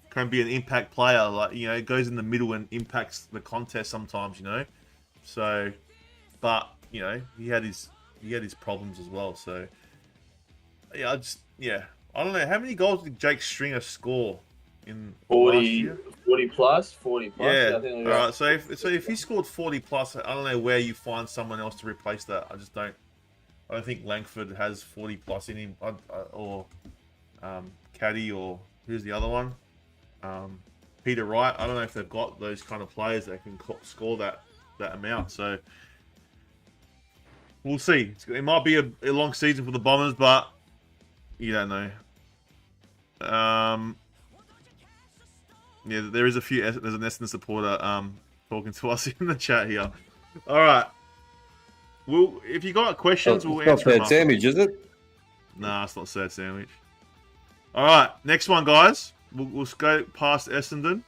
can be an impact player. Like, goes in the middle and impacts the contest sometimes. So, but he had his problems as well. So, yeah, I don't know, how many goals did Jake Stringer score in 40, last year? 40 plus. Yeah. I think All right. So if he scored 40 plus, I don't know where you find someone else to replace that. I don't think Langford has 40 plus in him, or Caddy, or who's the other one? Peter Wright. I don't know if they've got those kind of players that can score that amount. So we'll see. It might be a long season for the Bombers, but you don't know. Yeah, there is there's an Essendon supporter talking to us in the chat here. All right. If you got questions, we'll answer them. It's not sad sandwich, is it? Nah, it's not sad sandwich. All right, next one, guys. We'll go past Essendon.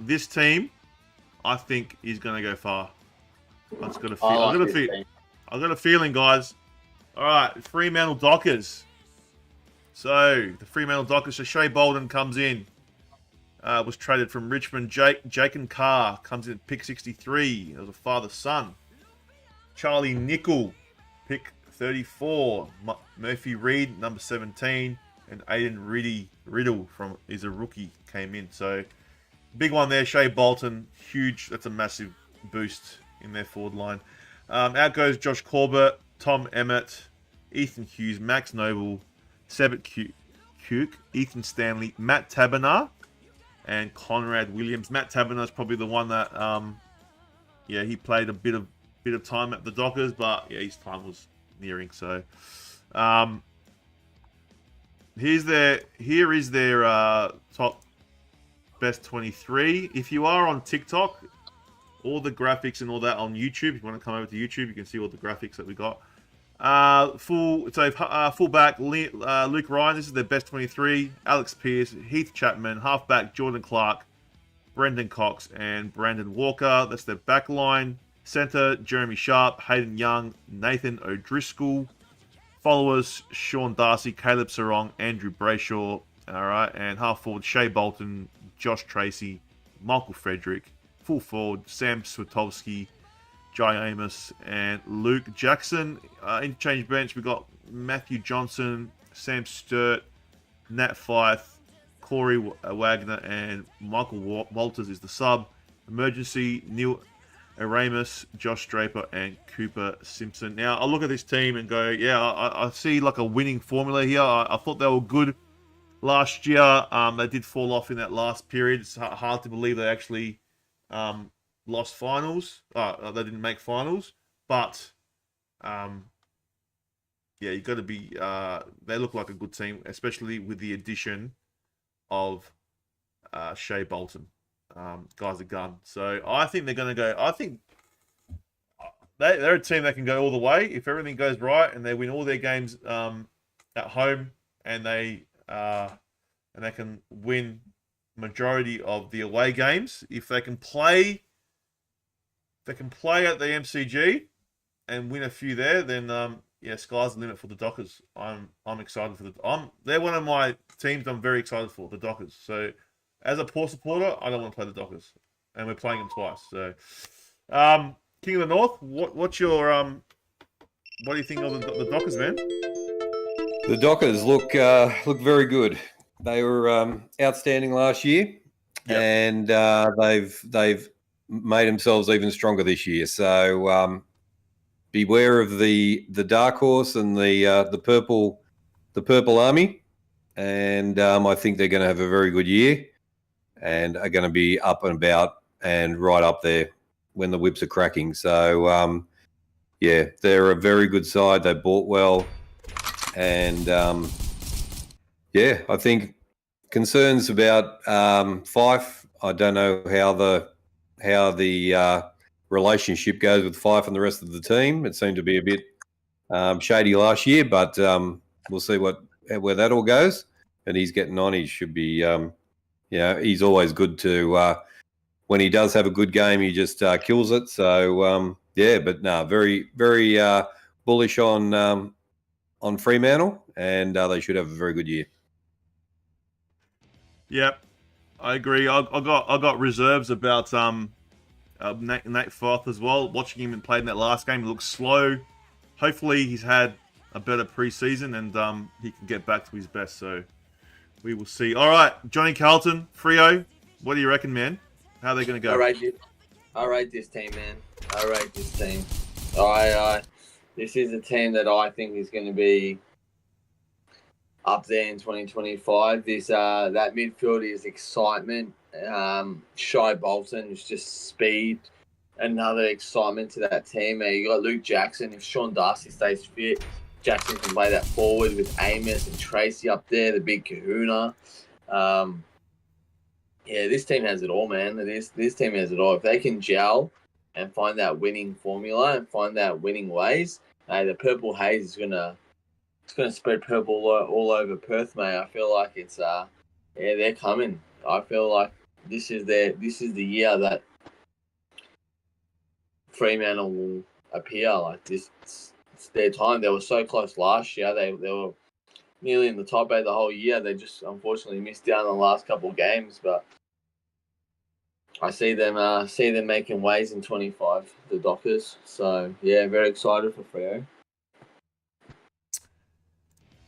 This team, I think, is going to go far. I've got a feeling, guys. All right, Fremantle Dockers. So the Fremantle Dockers, so Shea Bolden comes in. Was traded from Richmond. Jake and Carr comes in at pick 63. It was a father-son. Charlie Nickel, pick 34. Murphy Reed, number 17. And Aiden Riddle is a rookie, came in. So big one there. Shea Bolton, huge. That's a massive boost in their forward line. Out goes Josh Corbett, Tom Emmett, Ethan Hughes, Max Noble, Sebit Kuke, Ethan Stanley, Matt Taberner, and Conrad Williams. Matt Taberner is probably the one that, he played a bit of time at the Dockers, but yeah, his time was nearing. So, here is their top best 23. If you are on TikTok, all the graphics and all that on YouTube. If you want to come over to YouTube, you can see all the graphics that we got. Fullback Luke Ryan. This is their best 23. Alex Pearce, Heath Chapman, halfback Jordan Clark, Brendan Cox, and Brandon Walker. That's their back line. Centre Jeremy Sharp, Hayden Young, Nathan O'Driscoll. Followers Sean Darcy, Caleb Sarong, Andrew Brayshaw. All right, and half forward Shea Bolton, Josh Tracy, Michael Frederick. Full forward Sam Swatowski, Jai Amos, and Luke Jackson. Interchange bench, we've got Matthew Johnson, Sam Sturt, Nat Fife, Corey Wagner, and Michael Walters is the sub. Emergency, Neil Aramis, Josh Draper, and Cooper Simpson. Now, I look at this team and go, yeah, I see like a winning formula here. I thought they were good last year. They did fall off in that last period. It's hard to believe they actually lost finals. They didn't make finals, but you got to be. They look like a good team, especially with the addition of Shea Bolton. Guy's a gun. So I think they're going to go. I think they're a team that can go all the way if everything goes right and they win all their games at home, and they can win majority of the away games. If they can play. If they can play at the MCG and win a few there, then sky's the limit for the Dockers. I'm excited for they're one of my teams I'm very excited for, the Dockers. So as a Port supporter, I don't want to play the Dockers, and we're playing them twice. So King of the North, what's your what do you think of the Dockers, man? The Dockers look very good. They were outstanding last year, and they've made themselves even stronger this year. So beware of the dark horse and the purple army, and I think they're going to have a very good year, and are going to be up and about and right up there when the whips are cracking. So they're a very good side. They bought well, and I think concerns about Fife. I don't know how the relationship goes with Fife and the rest of the team. It seemed to be a bit shady last year, but we'll see where that all goes. And he's getting on. He should be, he's always good to, when he does have a good game, he just kills it. So, very, very bullish on Fremantle, and they should have a very good year. Yep. I agree. I got reserves about Nate Forth as well. Watching him and played in that last game, he looks slow. Hopefully, he's had a better preseason and he can get back to his best. So we will see. All right, Johnny Carlton, Freo, what do you reckon, man? How are they going to go? I rate this team, man. I rate this team. This is a team that I think is going to be up there in 2025. This that midfield is excitement. Shy Bolton is just speed. Another excitement to that team. You got Luke Jackson. If Sean Darcy stays fit, Jackson can play that forward with Amos and Tracy up there, the big kahuna. This team has it all, man. This team has it all. If they can gel and find that winning formula and find that winning ways, the purple haze is gonna spread purple all over Perth, mate. I feel like it's they're coming. I feel like this is the year that Fremantle will appear. Like this, it's their time. They were so close last year. They were nearly in the top 8 the whole year. They just unfortunately missed out on the last couple of games. But I see them making waves in 25, the Dockers. So yeah, very excited for Freo.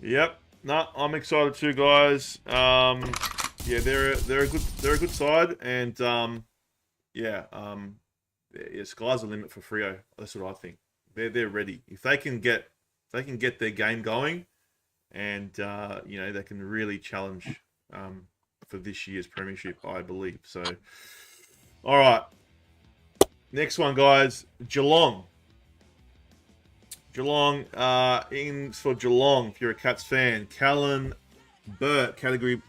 Yep. No, I'm excited too, guys. They're a good side, and sky's the limit for Freo. That's what I think. They're ready. If they can get their game going, and they can really challenge for this year's premiership, I believe. So, all right. Next one, guys. Geelong. For Geelong, if you're a Cats fan, Callan Burt, category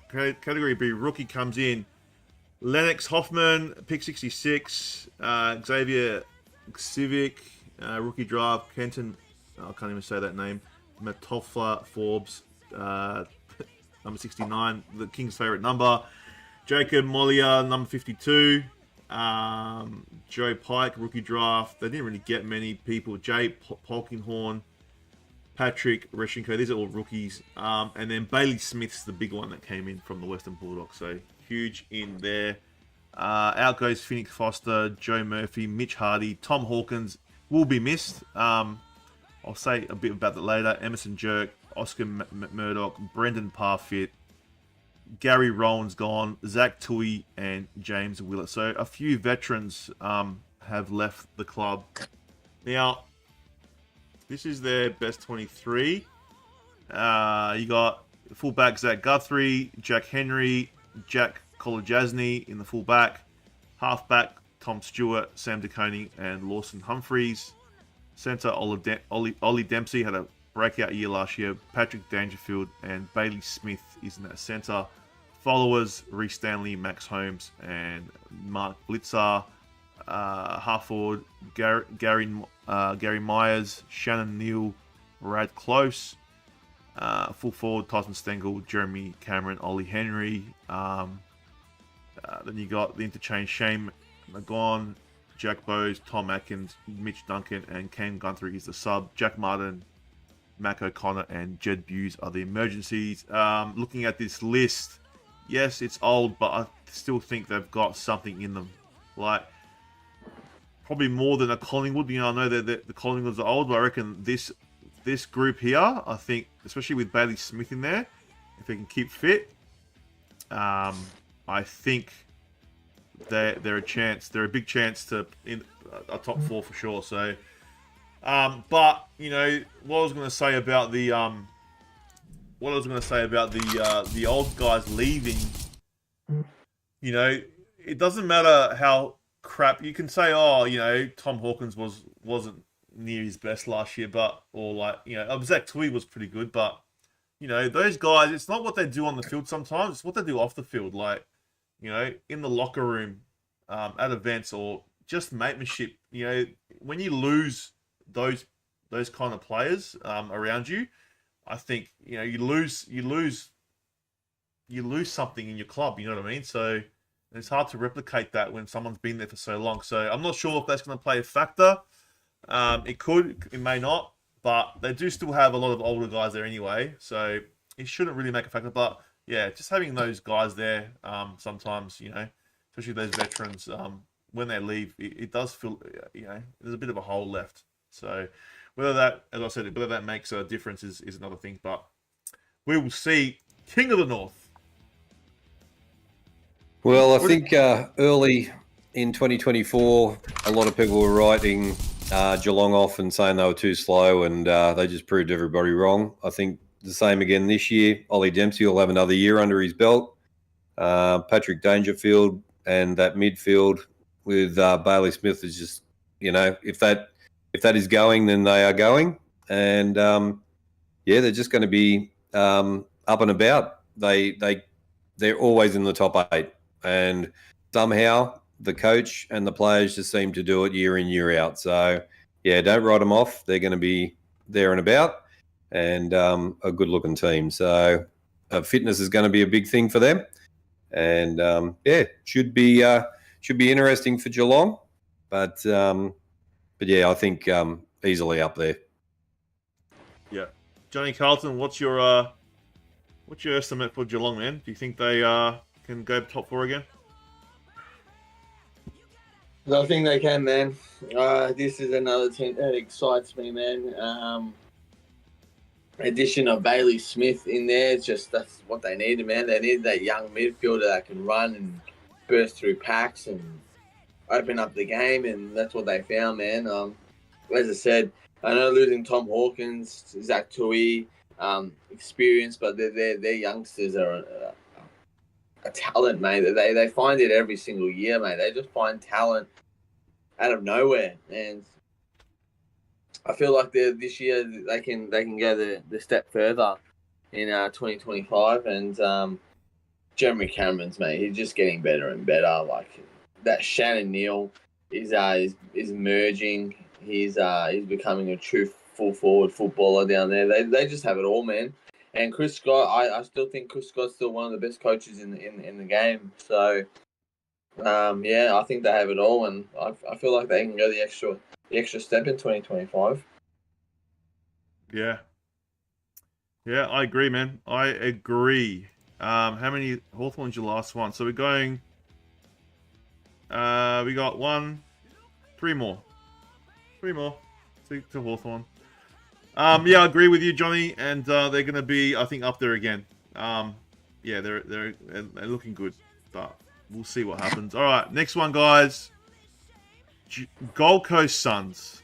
B rookie, comes in. Lennox Hoffman, pick 66. Xavier Civic, rookie draft. Kenton, I can't even say that name. Matofla Forbes, number 69, the King's favourite number. Jacob Mollier, number 52. Joe Pike, rookie draft. They didn't really get many people. Jay Polkinghorn, Patrick Reshenko. These are all rookies. And then Bailey Smith's the big one that came in from the Western Bulldogs. So huge in there. Out goes Phoenix Foster, Joe Murphy, Mitch Hardy, Tom Hawkins will be missed. I'll say a bit about that later. Emerson Jerk, Oscar Murdoch, Brendan Parfit, Gary Rowan's gone, Zach Tui, and James Willett. So a few veterans have left the club. Now, this is their best 23. You got fullback Zach Guthrie, Jack Henry, Jack Kolajasny in the fullback. Halfback Tom Stewart, Sam DeConey, and Lawson Humphreys. Centre Ollie Dempsey had a breakout year last year. Patrick Dangerfield and Bailey Smith is in that centre. Followers, Reece Stanley, Max Holmes, and Mark Blitzer. Half forward, Gary Myers, Shannon Neal, Brad Close. Full forward, Tyson Stengel, Jeremy Cameron, Ollie Henry. Then you got the interchange, Shane McGon, Jack Bowes, Tom Atkins, Mitch Duncan, and Ken Guthrie is the sub. Jack Martin, Mac O'Connor, and Jed Buse are the emergencies. Looking at this list, yes, it's old, but I still think they've got something in them. Like, probably more than a Collingwood. I know that the Collingwoods are old, but I reckon this group here, I think, especially with Bailey Smith in there, if they can keep fit, I think they're a chance. They're a big chance to in a top 4 for sure. So, but what I was going to say about the the old guys leaving. It doesn't matter how crap you can say. Tom Hawkins wasn't near his best last year, Zach Tui was pretty good, but those guys, it's not what they do on the field sometimes, it's what they do off the field, in the locker room, at events, or just matemanship. When you lose those kind of players around you, I think you lose something in your club. You know what I mean? So it's hard to replicate that when someone's been there for so long. So I'm not sure if that's going to play a factor. It could, it may not, but they do still have a lot of older guys there anyway, so it shouldn't really make a factor. But yeah, just having those guys there, sometimes, especially those veterans, when they leave, it does feel, there's a bit of a hole left. So whether that, as I said, whether that makes a difference is another thing, but we will see. King of the North. Well, I think early in 2024, a lot of people were writing Geelong off and saying they were too slow, and they just proved everybody wrong. I think, the same again this year. Ollie Dempsey will have another year under his belt. Patrick Dangerfield and that midfield with Bailey Smith is just, if that is going, then they are going. And they're just going to be up and about. They're always in the top 8, and somehow the coach and the players just seem to do it year in, year out. So don't write them off. They're going to be there and about, and a good-looking team. So fitness is going to be a big thing for them, and should be interesting for Geelong. But I think easily up there. Yeah, Johnny Carlton, what's your estimate for Geelong, man? Do you think they can go top 4 again? I think they can, man. This is another team that excites me, man. Addition of Bailey Smith in there, that's what they needed, man. They needed that young midfielder that can run and burst through packs and open up the game, and that's what they found, man. As I said, I know losing Tom Hawkins, Zach Tui, experience, but their youngsters are a talent, mate. They find it every single year, mate. They just find talent out of nowhere, and I feel like this year they can go the step further in 2025. And Jeremy Cameron's, mate, he's just getting better and better. Like that Shannon Neal is merging. He's becoming a true full forward footballer down there. They just have it all, man. And Chris Scott, I still think Chris Scott's still one of the best coaches in the game. So I think they have it all, and I feel like they can go the extra step in 2025. Yeah, I agree, man. I agree. How many Hawthorn's your last one? So we're going. We got 3 more. 3 more to Hawthorn. I agree with you, Johnny, and they're going to be, I think, up there again. They're looking good, but we'll see what happens. All right, next one, guys. Gold Coast Suns.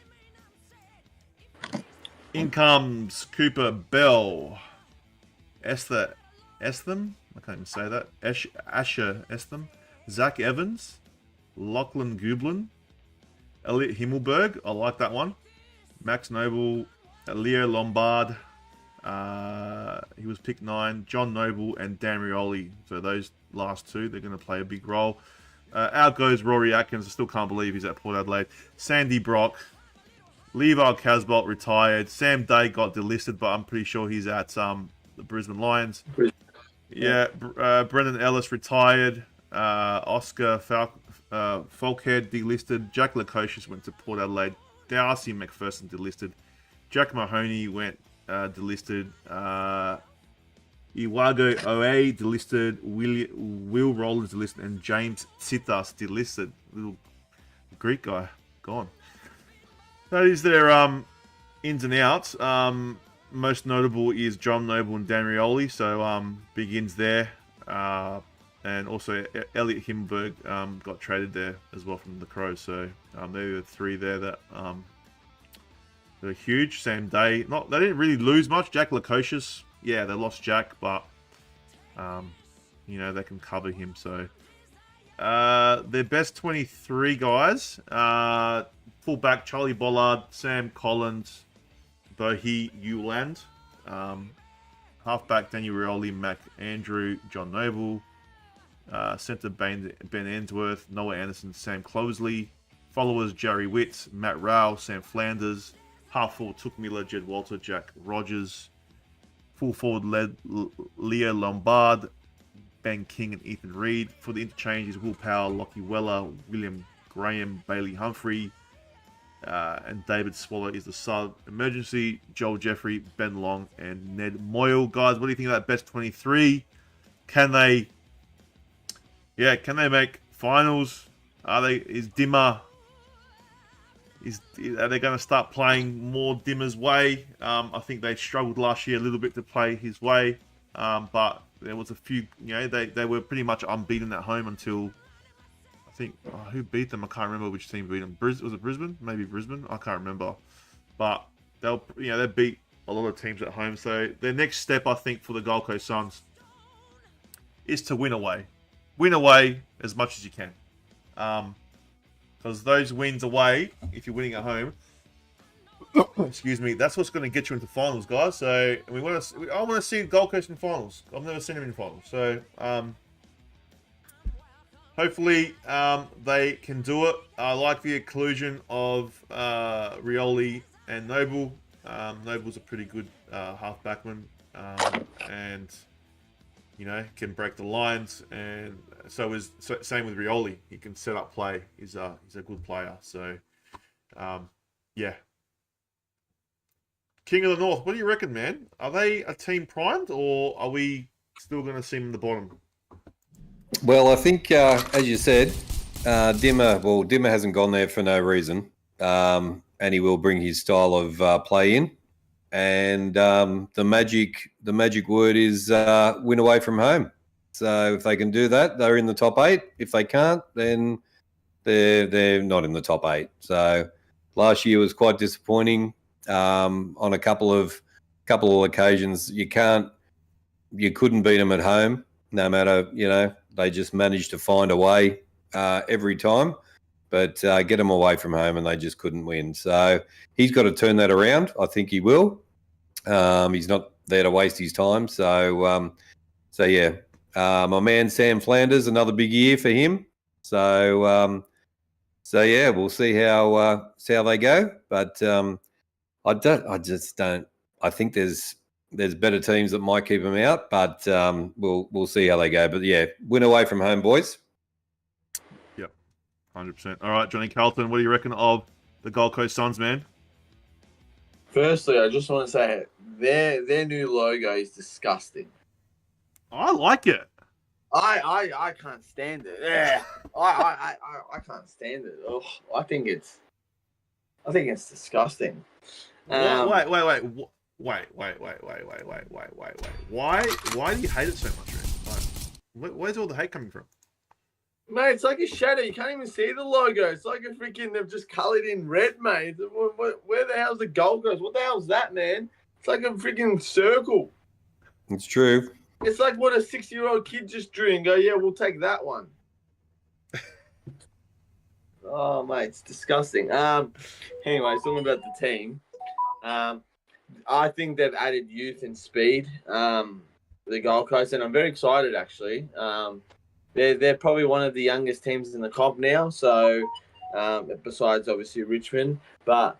In comes Cooper Bell, Esther Estham, I can't even say that. Asher Estham, Zach Evans, Lachlan Gublin, Elliot Himmelberg, I like that one. Max Noble, Leo Lombard, he was picked 9. John Noble and Dan Rioli. So those last 2, they're going to play a big role. Out goes Rory Atkins. I still can't believe he's at Port Adelaide. Sandy Brock, Levi Casbolt retired. Sam Day got delisted, but I'm pretty sure he's at the Brisbane Lions. Yeah, Brendan Ellis retired. Oscar Falkhead delisted. Jack Lukosius went to Port Adelaide. Darcy McPherson delisted. Jack Mahoney went delisted. Iwago Oe delisted. Will Rollins delisted. And James Tsitas delisted. Little Greek guy gone. That is their ins and outs. Most notable is John Noble and Dan Rioli. So begins there. And also Elliot Himmelberg got traded there as well from the Crows. So they're the 3 there that they're huge. Sam Day, they didn't really lose much. Jack Lukosius, they lost Jack, but they can cover him. So their best 23 guys: fullback Charlie Bollard, Sam Collins, Bohi Uland, halfback Daniel Rioli, Mac Andrew, John Noble. Centre Ben Ainsworth, Noah Anderson, Sam Closley. Followers Jerry Witts, Matt Rao, Sam Flanders. Half forward Took Miller, Jed Walter, Jack Rogers. Full forward led Leo Lombard, Ben King and Ethan Reid. For the interchanges, Will Power, Lockie Weller, William Graham, Bailey Humphrey. And David Swallow is the sub. Emergency, Joel Jeffrey, Ben Long, and Ned Moyle. Guys, what do you think of that best 23? Can they make finals? Are they going to start playing more Dimmer's way? I think they struggled last year a little bit to play his way, but there was a few. They were pretty much unbeaten at home until I think who beat them? I can't remember which team beat them. Was it Brisbane? Maybe Brisbane. I can't remember. But they beat a lot of teams at home. So their next step, I think, for the Gold Coast Suns is to win away. Win away as much as you can. Because those wins away, if you're winning at home, excuse me, that's what's going to get you into finals, guys. So I want to see Gold Coast in finals. I've never seen them in finals. So hopefully they can do it. I like the inclusion of Rioli and Noble. Noble's a pretty good half-backman, and can break the lines, and same with Rioli. He can set up play. He's a good player. So yeah. King of the North, what do you reckon, man? Are they a team primed, or are we still going to see them in the bottom? Well, I think, as you said, Dimmer hasn't gone there for no reason, and he will bring his style of play in. And the magic word is win away from home. So if they can do that, they're in the top 8. If they can't, then they're not in the top 8. So last year was quite disappointing. On a couple of occasions, you couldn't beat them at home. No matter, they just managed to find a way every time, but get them away from home and they just couldn't win. So he's got to turn that around. I think he will. He's not there to waste his time. So yeah, my man Sam Flanders, another big year for him. So yeah, we'll see how they go. But I just don't. I think there's better teams that might keep them out, but we'll see how they go. But yeah, win away from home, boys. Yep, 100%. All right, Johnny Carlton, what do you reckon of the Gold Coast Suns, man? Firstly, I just want to say their new logo is disgusting. I like it. I can't stand it. Yeah, I can't stand it. Oh, I think it's disgusting. Wait. Why do you hate it so much, man? Where's all the hate coming from? Mate, it's like a shadow. You can't even see the logo. It's like a freaking, they've just coloured in red, mate. Where the hell's the Gold Coast? What the hell's that, man? It's like a freaking circle. It's true. It's like what a 6-year-old kid just drew and go, yeah, we'll take that one. Oh, mate, it's disgusting. Anyway, talking about the team. I think they've added youth and speed, the Gold Coast, and I'm very excited, actually. They're probably one of the youngest teams in the comp now, so besides, obviously, Richmond. But,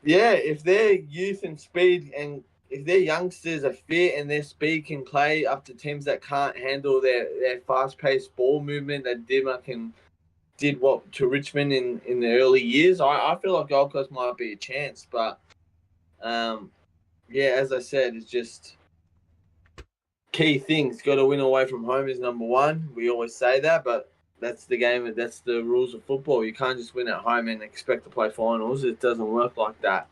yeah, if their youth and speed and if their youngsters are fit and their speed can play up to teams that can't handle their fast-paced ball movement that Dimmer did what to Richmond in the early years, I feel like Gold Coast might be a chance. But, yeah, as I said, it's just key things. Got to win away from home is number one. We always say that, but that's the game. That's the rules of football. You can't just win at home and expect to play finals. It doesn't work like that.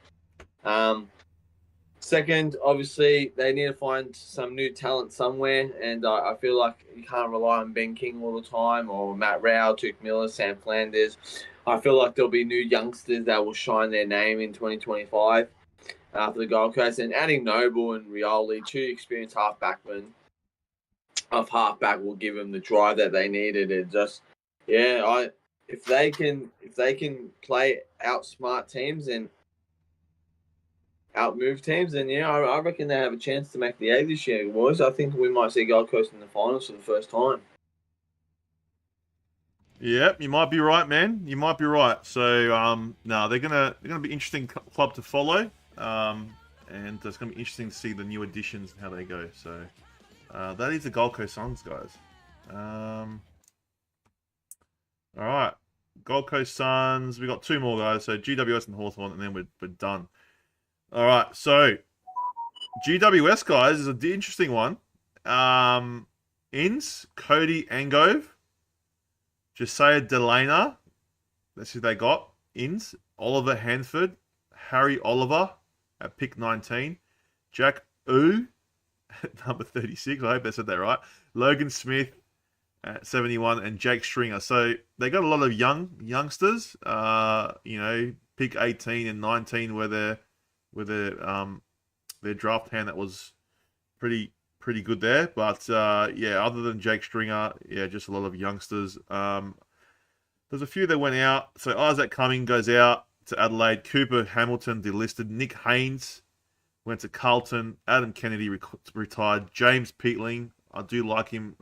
Second, obviously, they need to find some new talent somewhere, and I feel like you can't rely on Ben King all the time, or Matt Rao, Tuke Miller, Sam Flanders. I feel like there'll be new youngsters that will shine their name in 2025 for the Gold Coast, and adding Noble and Rioli, 2 experienced halfbackmen of halfback, will give them the drive that they needed. And just, yeah, if they can play outsmart teams and outmove teams, then I reckon they have a chance to make the A this year, boys. I think we might see Gold Coast in the finals for the first time. Yep, you might be right, man. You might be right. So, no, they're gonna be interesting club to follow, and it's gonna be interesting to see the new additions and how they go. So, that is the Gold Coast Suns, guys. All right, Gold Coast Suns. We got 2 more guys. So GWS and Hawthorn, and then we're done. All right, so GWS, guys, is an interesting one. Inns, Cody Angove, Josiah Delana, that's who they got. Inns, Oliver Hanford, Harry Oliver at pick 19, Jack Ooh at number 36, I hope I said that right, Logan Smith at 71, and Jake Stringer. So they got a lot of youngsters, pick 18 and 19 where they're with their draft hand that was pretty good there. But other than Jake Stringer, just a lot of youngsters. There's a few that went out. So Isaac Cumming goes out to Adelaide. Cooper Hamilton delisted. Nick Haynes went to Carlton. Adam Kennedy retired. James Peatling, I do like him.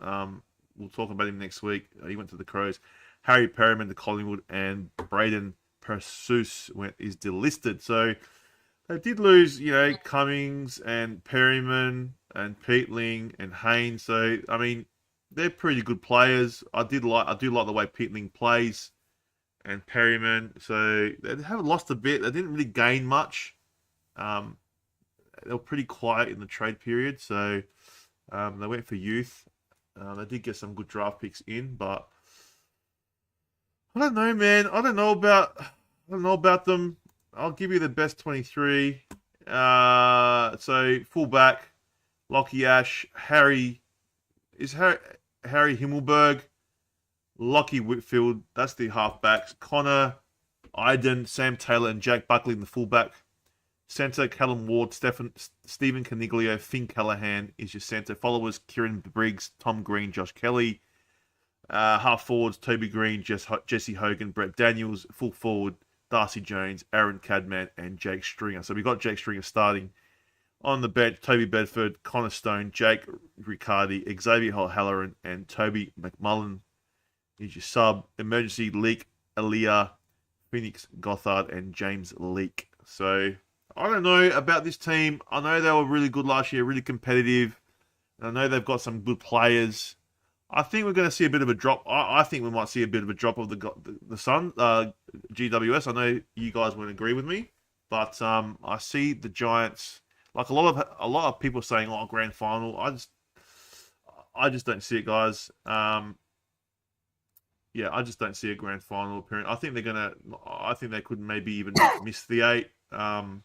We'll talk about him next week. He went to the Crows. Harry Perryman to Collingwood, and Braden Persus is delisted. So they did lose, Cummings and Perryman and Peatling and Haynes. So I mean, they're pretty good players. I do like the way Peatling plays, and Perryman. So they haven't lost a bit. They didn't really gain much. They were pretty quiet in the trade period, so they went for youth. They did get some good draft picks in, but I don't know, man. I don't know about them. I'll give you the best 23. So fullback, Lockie Ash, Harry Himmelberg, Lockie Whitfield. That's the halfbacks. Connor Iden, Sam Taylor, and Jack Buckley in the fullback. Centre, Callum Ward, Stephen Caniglio, Finn Callahan is your centre. Followers, Kieran Briggs, Tom Green, Josh Kelly. Half forwards, Toby Green, Jesse Hogan, Brett Daniels. Full forward, Darcy Jones, Aaron Cadman, and Jake Stringer. So we got Jake Stringer starting. On the bench, Toby Bedford, Connor Stone, Jake Riccardi, Xavier O'Halloran, and Toby McMullen is your sub. Emergency, Leak, Aaliyah, Phoenix Gothard, and James Leak. So I don't know about this team. I know they were really good last year, really competitive. I know they've got some good players. I think we're going to see a bit of a drop. I think we might see a bit of a drop of the Sun, GWS. I know you guys won't agree with me, but I see the Giants, like a lot of people saying, "Oh, grand final." I just don't see it, guys. I just don't see a grand final appearance. I think they could maybe even miss the 8. I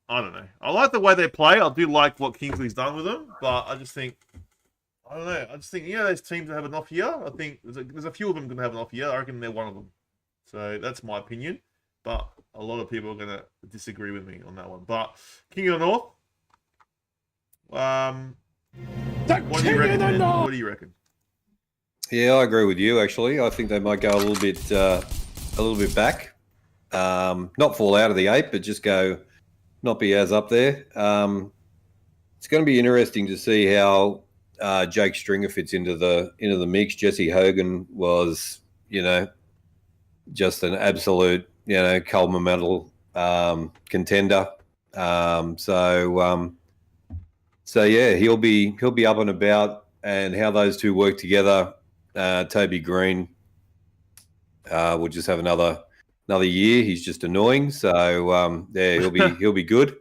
don't know. I like the way they play. I do like what Kingsley's done with them, but I just think, I don't know. I just think, those teams that have an off year, I think there's a few of them going to have an off year. I reckon they're one of them. So that's my opinion. But a lot of people are going to disagree with me on that one. But King of the North, what do you reckon, man? What do you reckon? Yeah, I agree with you. Actually, I think they might go a little bit back. Not fall out of the 8, but just not be as up there. It's going to be interesting to see how Jake Stringer fits into the mix. Jesse Hogan was, just an absolute, Coleman medal contender. So he'll be up and about, and how those two work together. Toby Green will just have another year. He's just annoying. So he'll be good.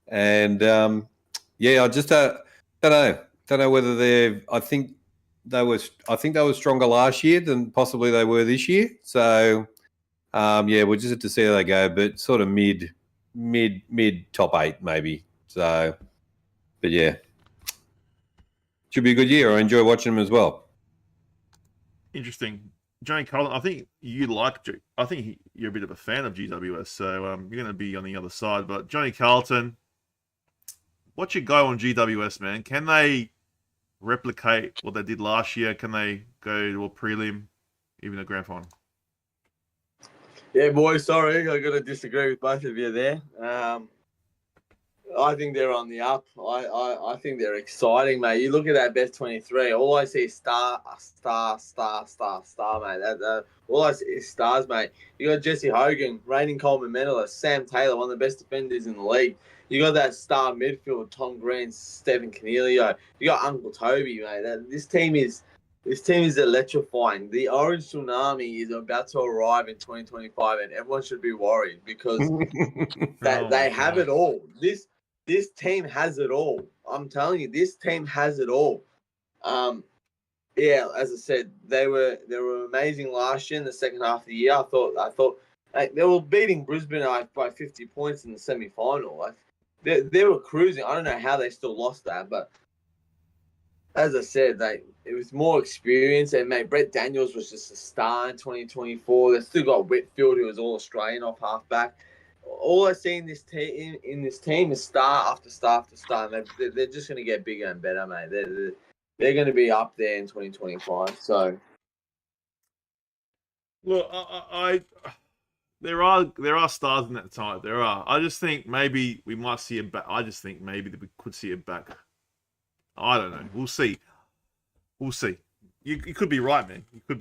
And I just don't know whether they're. I think they were stronger last year than possibly they were this year. So we'll just have to see how they go. But sort of mid top 8 maybe. So, but yeah, should be a good year. I enjoy watching them as well. Interesting. Johnny Carlton, I think you're a bit of a fan of GWS, so you're going to be on the other side. But Johnny Carlton, what's your go on GWS, man? Can they replicate what they did last year? Can they go to a prelim, even a grand final? Yeah, boys, sorry, I got to disagree with both of you there. I think they're on the up. I think they're exciting, mate. You look at that best 23. All I see is star, mate. All I see is stars, mate. You got Jesse Hogan, reigning Coleman medalist. Sam Taylor, one of the best defenders in the league. You got that star midfield, Tom Green, Stephen Caniglio. You got Uncle Toby, mate. This team is electrifying. The Orange Tsunami is about to arrive in 2025, and everyone should be worried because they have it all. This team has it all. I'm telling you, this team has it all. As I said, they were amazing last year in the second half of the year. I thought they were beating Brisbane by 50 points in the semi-final. They were cruising. I don't know how they still lost that, but as I said, it was more experience. And mate, Brett Daniels was just a star in 2024. They still got Whitfield, who was all Australian off halfback. all I see in this team is star after star after star. And they're just going to get bigger and better, mate. They're going to be up there in 2025. So, look, there are stars in that time. There are. I just think maybe we might see it back. I just think maybe that we could see it back. I don't know. We'll see. We'll see. You could be right, man. You could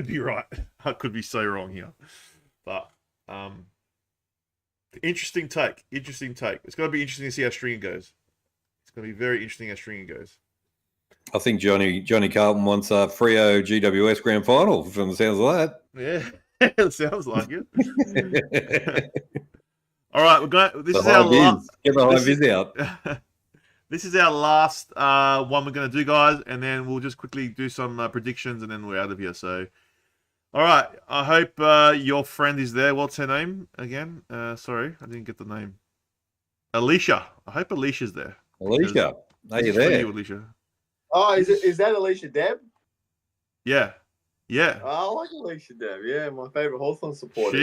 be right. I could be so wrong here. But interesting take. Interesting take. It's going to be interesting to see how stringing goes. It's going to be very interesting how stringing goes. I think Johnny Carlton wants a Freo GWS grand final from the sounds of that. Yeah, it sounds like it. All right, we're going. This The is our high last. vis. Get the high vis out. This is our last one we're going to do, guys, and then we'll just quickly do some predictions, and then we're out of here. So, all right. I hope your friend is there. What's her name again? Sorry, I didn't get the name. Alicia. I hope Alicia's there. Alicia, are you For there? you, Alicia. oh, is that Alicia Deb? Yeah. Yeah. Oh, I like Alicia Deb. Yeah, my favorite Hawthorn supporter.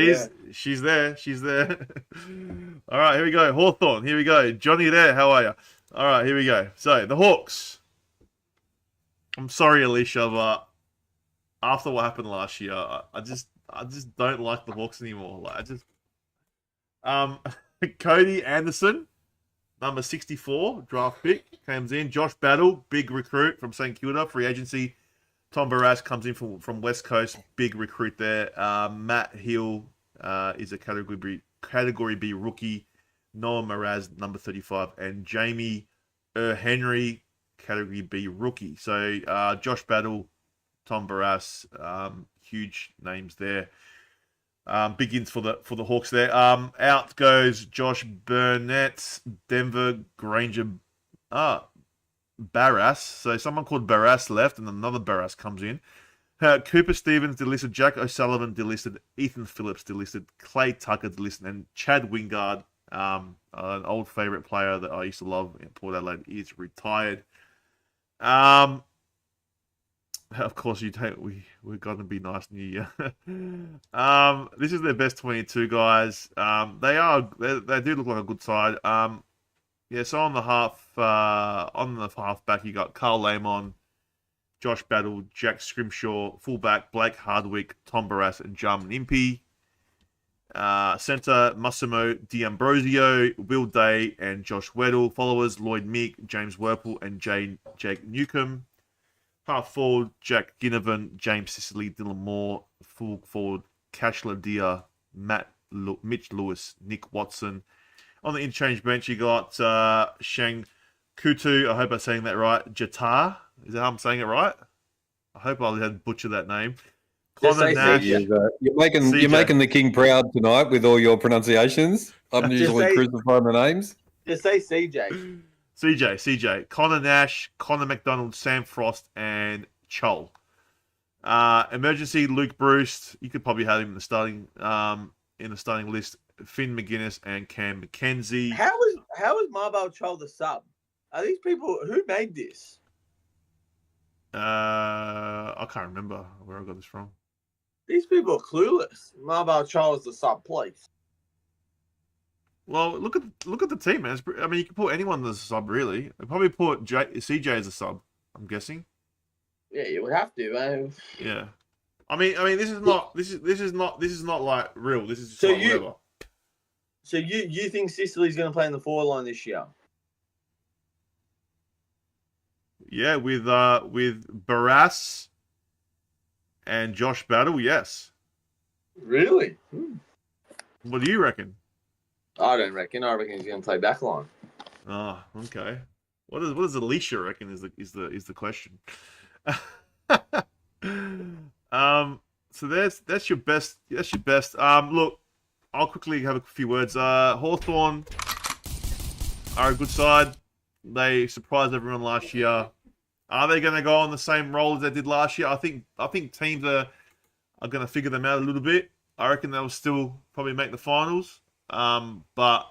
She's there. She's there. All right, here we go. Hawthorn. Here we go. Johnny there. How are you? All right, here we go. So the Hawks. I'm sorry, Alicia, but after what happened last year, I just don't like the Hawks anymore. Like Cody Anderson, number 64, draft pick, comes in. Josh Battle, big recruit from St Kilda, free agency. Tom Barras comes in from West Coast, big recruit there. Matt Hill is a Category B rookie. Noah Mraz, number 35, and Jamie Henry, Category B rookie. So Josh Battle, Tom Barras, huge names there. Big ins for the Hawks there. Out goes Josh Burnett, Denver Granger, Barras. So someone called Barras left, and another Barras comes in. Cooper Stevens delisted, Jack O'Sullivan delisted, Ethan Phillips delisted, Clay Tucker delisted, and Chad Wingard, an old favourite player that I used to love in Port Adelaide, is retired. Of course, we're going to be nice New Year. This is their best 22 guys. They do look like a good side. So on the halfback, you got Carl Lamon, Josh Battle, Jack Scrimshaw, fullback Blake Hardwick, Tom Barras, and Jarman Impey. Centre Massimo D'Ambrosio, Will Day, and Josh Weddle. Followers Lloyd Meek, James Werple, and Jake Newcomb. Half forward Jack Ginnivan, James Sicily, Dylan Moore. Full forward Cash Ladia, Mitch Lewis, Nick Watson. On the interchange bench, you got Sheng Kutu. I hope I'm saying that right. Jatar. Is that how I'm saying it right? I hope I didn't butcher that name. Connor Nash. You're making the king proud tonight with all your pronunciations. I'm usually crucifying the names. Just say CJ. CJ. Connor Nash, Connor McDonald, Sam Frost, and Chol. Emergency Luke Bruce. You could probably have him in the starting list. Finn McGuinness and Cam McKenzie. How is Marbell Chol the sub? Are these people who made this? I can't remember where I got this from. These people are clueless. Marbell Chol is the sub, please. Well, look at the team, man. I mean, you can put anyone as a sub, really. I'd probably put CJ as a sub. I'm guessing. Yeah, you would have to, man. Yeah. I mean, this is not like real. This is just whatever. So you think Sicily's going to play in the forward line this year? Yeah, with Barras and Josh Battle, yes. Really? What do you reckon? I don't reckon. I reckon he's going to play backline. Oh, okay. What does Alicia reckon is the question? So that's your best. Look, I'll quickly have a few words. Hawthorn are a good side. They surprised everyone last year. Are they going to go on the same role as they did last year? I think teams are going to figure them out a little bit. I reckon they'll still probably make the finals, but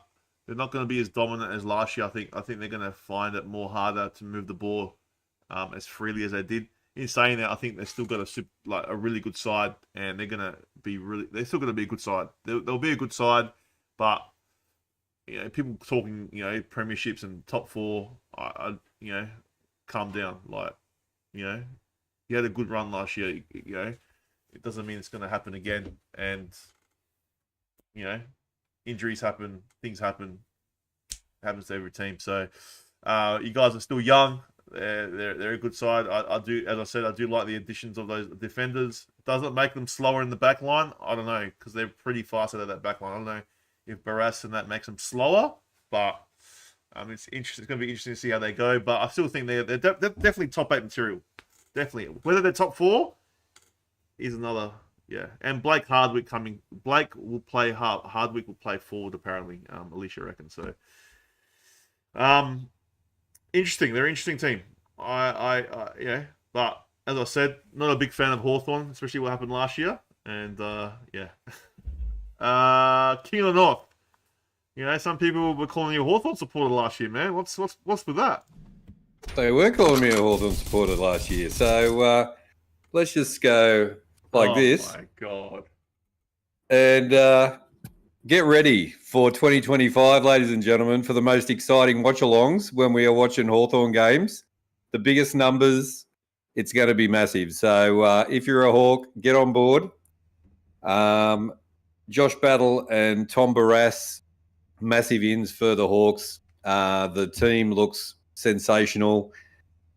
they're not going to be as dominant as last year. I think they're going to find it more harder to move the ball as freely as they did. In saying that, I think they've still got a really good side, and they're still going to be a good side. They'll be a good side, but people talking, premierships and top four. I calm down. Like, you had a good run last year. It doesn't mean it's going to happen again. And injuries happen, things happen. It happens to every team. So, you guys are still young. They're a good side. I do, as I said, I do like the additions of those defenders. Does it make them slower in the back line? I don't know, because they're pretty fast out of that back line. I don't know if Barras and that makes them slower, but it's interesting. It's going to be interesting to see how they go. But I still think they're definitely top 8 material. Definitely. Whether they're top 4 is another. Yeah, and Blake Hardwick coming. Blake will play Hardwick will play forward apparently. Alicia reckons so. Interesting. They're an interesting team. But as I said, not a big fan of Hawthorn, especially what happened last year. And King of the North. Some people were calling you a Hawthorn supporter last year, man. What's with that? They were calling me a Hawthorn supporter last year. So let's just go like this. Oh my God. And get ready for 2025, ladies and gentlemen, for the most exciting watch-alongs when we are watching Hawthorn games. The biggest numbers, it's going to be massive. So if you're a Hawk, get on board. Josh Battle and Tom Barras, massive ins for the Hawks. The team looks sensational.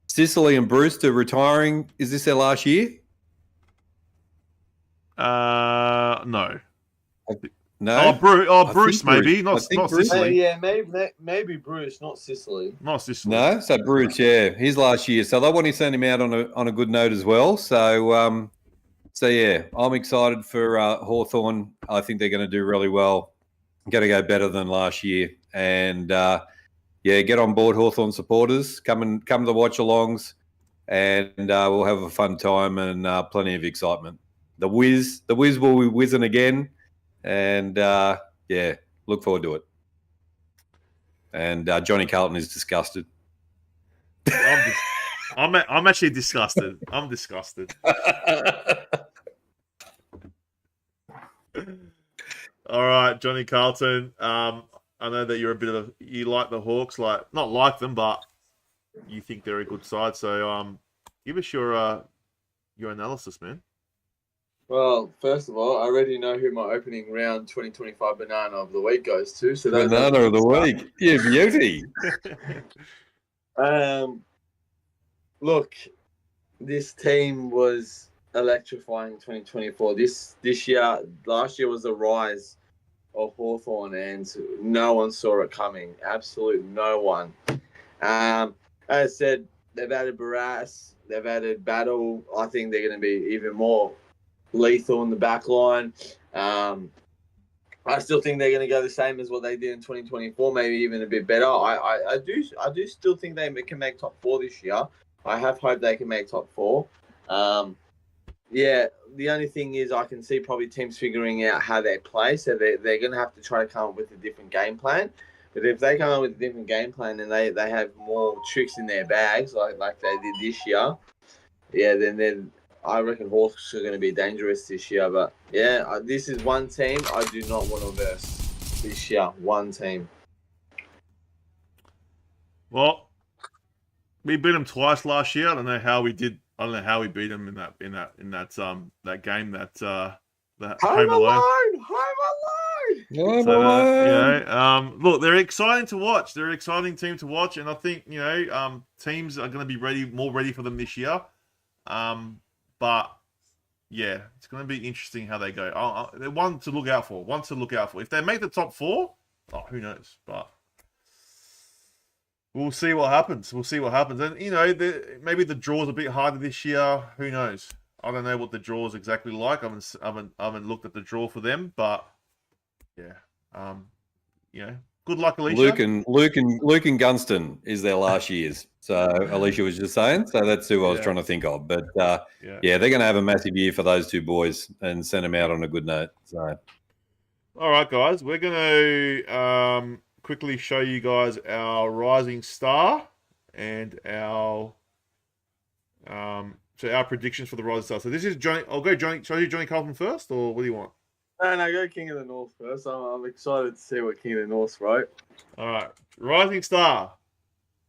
Sicily and Brewster retiring. Is this their last year? No. No. Bruce maybe, not Sicily. Maybe Bruce, not Sicily. Not Sicily. No, so Bruce, yeah, his last year. So they want to send him out on a good note as well. So, yeah, I'm excited for Hawthorn. I think they're going to do really well. Going to go better than last year, and get on board, Hawthorn supporters. Come to the watch-alongs, and we'll have a fun time and plenty of excitement. The Wiz will be whizzing again. And, look forward to it. And Johnny Carlton is disgusted. I'm actually disgusted. I'm disgusted. All right, Johnny Carlton. I know that you're you like the Hawks, not like them, but you think they're a good side. So give us your analysis, man. Well, first of all, I already know who my opening round 2025 banana of the week goes to. So banana of the week, yeah, beauty. Look, this team was electrifying in 2024. This year, last year was the rise of Hawthorn, and no one saw it coming. Absolute no one. As I said, they've added Barras, they've added Battle. I think they're going to be even more lethal in the back line. I still think they're going to go the same as what they did in 2024, maybe even a bit better. I do still think they can make top 4 this year. I have hope they can make top 4. The only thing is I can see probably teams figuring out how they play, so they're going to have to try to come up with a different game plan. But if they come up with a different game plan and they have more tricks in their bags like they did this year, then I reckon Hawks are going to be dangerous this year. But, this is one team I do not want to verse this year. One team. Well, we beat them twice last year. I don't know how we did. I don't know how we beat them in that game that Home alone. Look, they're exciting to watch. They're an exciting team to watch, and I think teams are going to be more ready for them this year. But it's going to be interesting how they go. They're one to look out for. If they make the top 4, who knows? But we'll see what happens. And maybe the draw's a bit harder this year. Who knows? I don't know what the draw is exactly like. I haven't looked at the draw for them, but good luck, Alicia. Luke and Gunston is their last years. So Alicia was just saying. So that's who I was trying to think of. But they're going to have a massive year for those two boys and send them out on a good note. So, all right, guys, we're going to quickly show you guys our rising star and our predictions for the rising star. So this is Johnny. I'll go Johnny. Shall I do Johnny Carlton first, or what do you want? No, go King of the North first. I'm excited to see what King of the North's wrote. All right, Rising Star.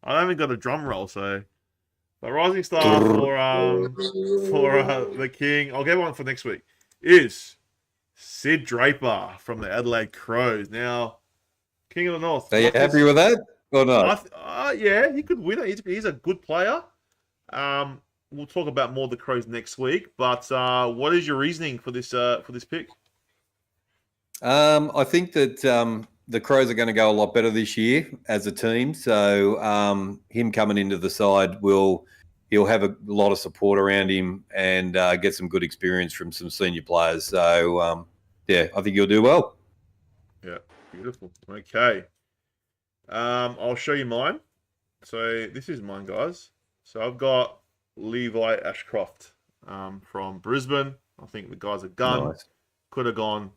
I haven't got a drum roll, so. But Rising Star for the King. I'll get one for next week. Is Sid Draper from the Adelaide Crows. Now, King of the North. Are you happy with that or not? Yeah, he could win it. He's a good player. We'll talk about more of the Crows next week. But what is your reasoning for this pick? I think that the Crows are going to go a lot better this year as a team. So him coming into the side he'll have a lot of support around him and get some good experience from some senior players. So I think he'll do well. Yeah, beautiful. Okay. I'll show you mine. So this is mine, guys. So I've got Levi Ashcroft from Brisbane. I think the guy's a gun. Nice. Could have gone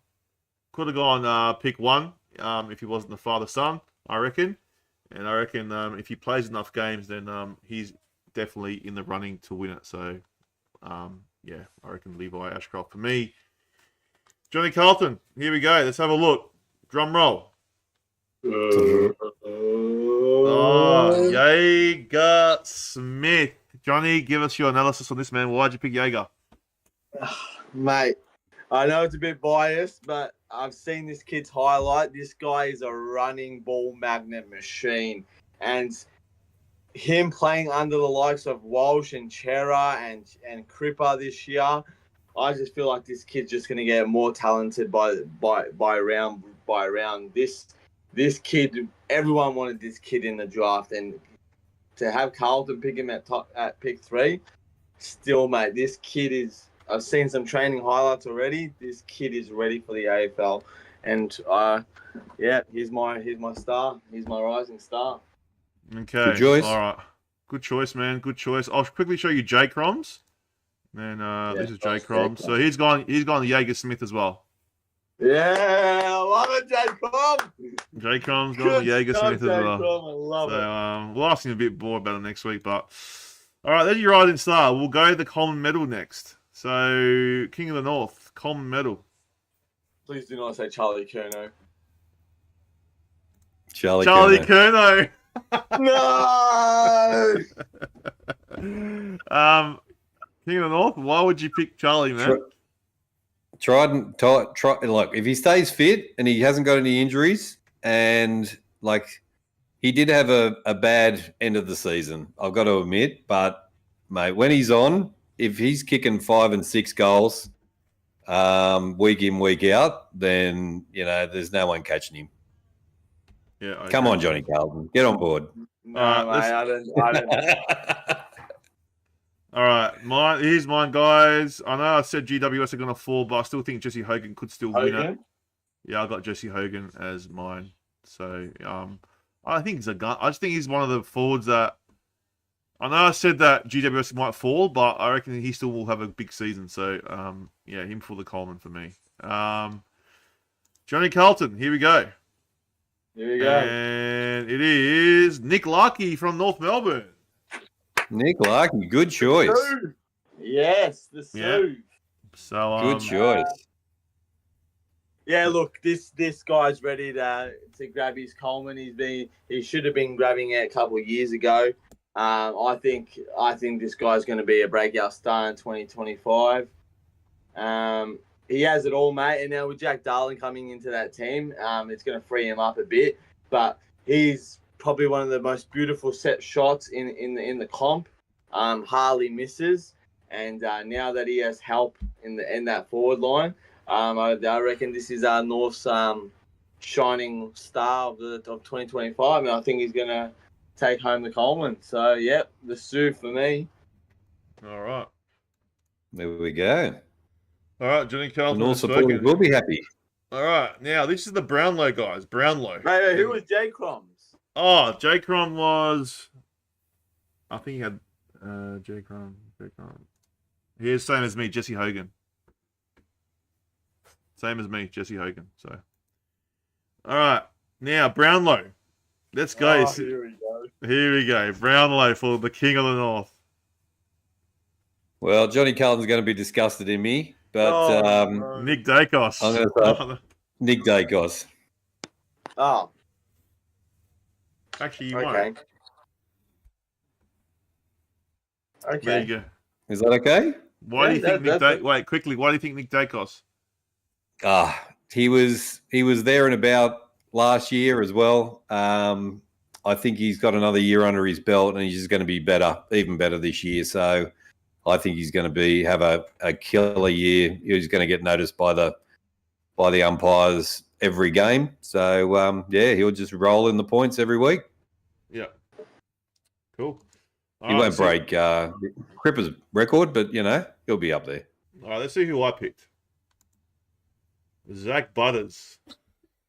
pick one if he wasn't the father-son, I reckon. And I reckon if he plays enough games, then he's definitely in the running to win it. So, I reckon Levi Ashcroft for me. Johnny Carlton, here we go. Let's have a look. Drum roll. Jaeger Smith. Johnny, give us your analysis on this, man. Why'd you pick Jaeger? Mate, I know it's a bit biased, but I've seen this kid's highlight. This guy is a running ball magnet machine. And him playing under the likes of Walsh and Chera and Cripper this year, I just feel like this kid's just going to get more talented by round. This kid, everyone wanted this kid in the draft, and to have Carlton pick him at pick 3, still, mate, this kid is. I've seen some training highlights already. This kid is ready for the AFL, and he's my star. He's my rising star. Okay, good choice. All right, good choice, man. Good choice. I'll quickly show you J-Crom's. And this is J-Crom. So he's gone to Jaeger Smith as well. Yeah, I love it, J-Crom. J-Crom's gone to Jaeger Smith as well. I love it. We'll ask him a bit more about it next week. But all right, there's your rising star. We'll go to the Coleman Medal next. So King of the North, Coleman Medal. Please do not say Charlie Curnow. Charlie Curnow. No. King of the North. Why would you pick Charlie, man? Try. Look, if he stays fit and he hasn't got any injuries, and he did have a bad end of the season, I've got to admit. But mate, when he's on, if he's kicking 5 and 6 goals week in, week out, then there's no one catching him. Yeah. Okay. Come on, Johnny Carlton, get on board. No, mate, I don't. All right, here's mine, guys. I know I said GWS are going to fall, but I still think Jesse Hogan could still win it. Yeah, I got Jesse Hogan as mine. So I think he's a gun. I just think he's one of the forwards that. I know I said that GWS might fall, but I reckon he still will have a big season. So him for the Coleman for me. Johnny Carlton, here we go. Here we go. And it is Nick Larkey from North Melbourne. Nick Larkey, good choice. Yes, the Sioux. Yeah. So good choice. Yeah, look, this guy's ready to grab his Coleman. He should have been grabbing it a couple of years ago. I think this guy's going to be a breakout star in 2025. He has it all, mate. And now with Jack Darling coming into that team, it's going to free him up a bit. But he's probably one of the most beautiful set shots in the comp. Hardly misses, and now that he has help in that forward line, I reckon this is our North's shining star of 2025, and I think he's gonna take home the Coleman. So the Sioux for me. All right, there we go. All right, Johnny Carlton. North supporters will be happy. All right, now this is the Bronwlow guys. Bronwlow. Wait, who was J-Crom? Oh, J-Crom was. I think he had J-Crom. He's same as me, Jesse Hogan. Same as me, Jesse Hogan. So, all right, now Bronwlow. Let's go. Oh, here we go. Bronwlow for the King of the North. Well, Johnny Carlton's going to be disgusted in me But Nick Dacos. I'm going to say Nick Dacos. Oh, Actually, you okay. won't. There Okay. you go. Is that okay? Why do you think Nick that's- Wait, quickly. Why do you think Nick Dacos? He was there and about last year as well. I think he's got another year under his belt, and he's just going to be better, even better this year. So I think he's going to have a killer year. He's going to get noticed by the umpires every game. So he'll just roll in the points every week. Yeah. Cool. He won't break Cripper's record, but he'll be up there. All right, let's see who I picked. Zach Butters.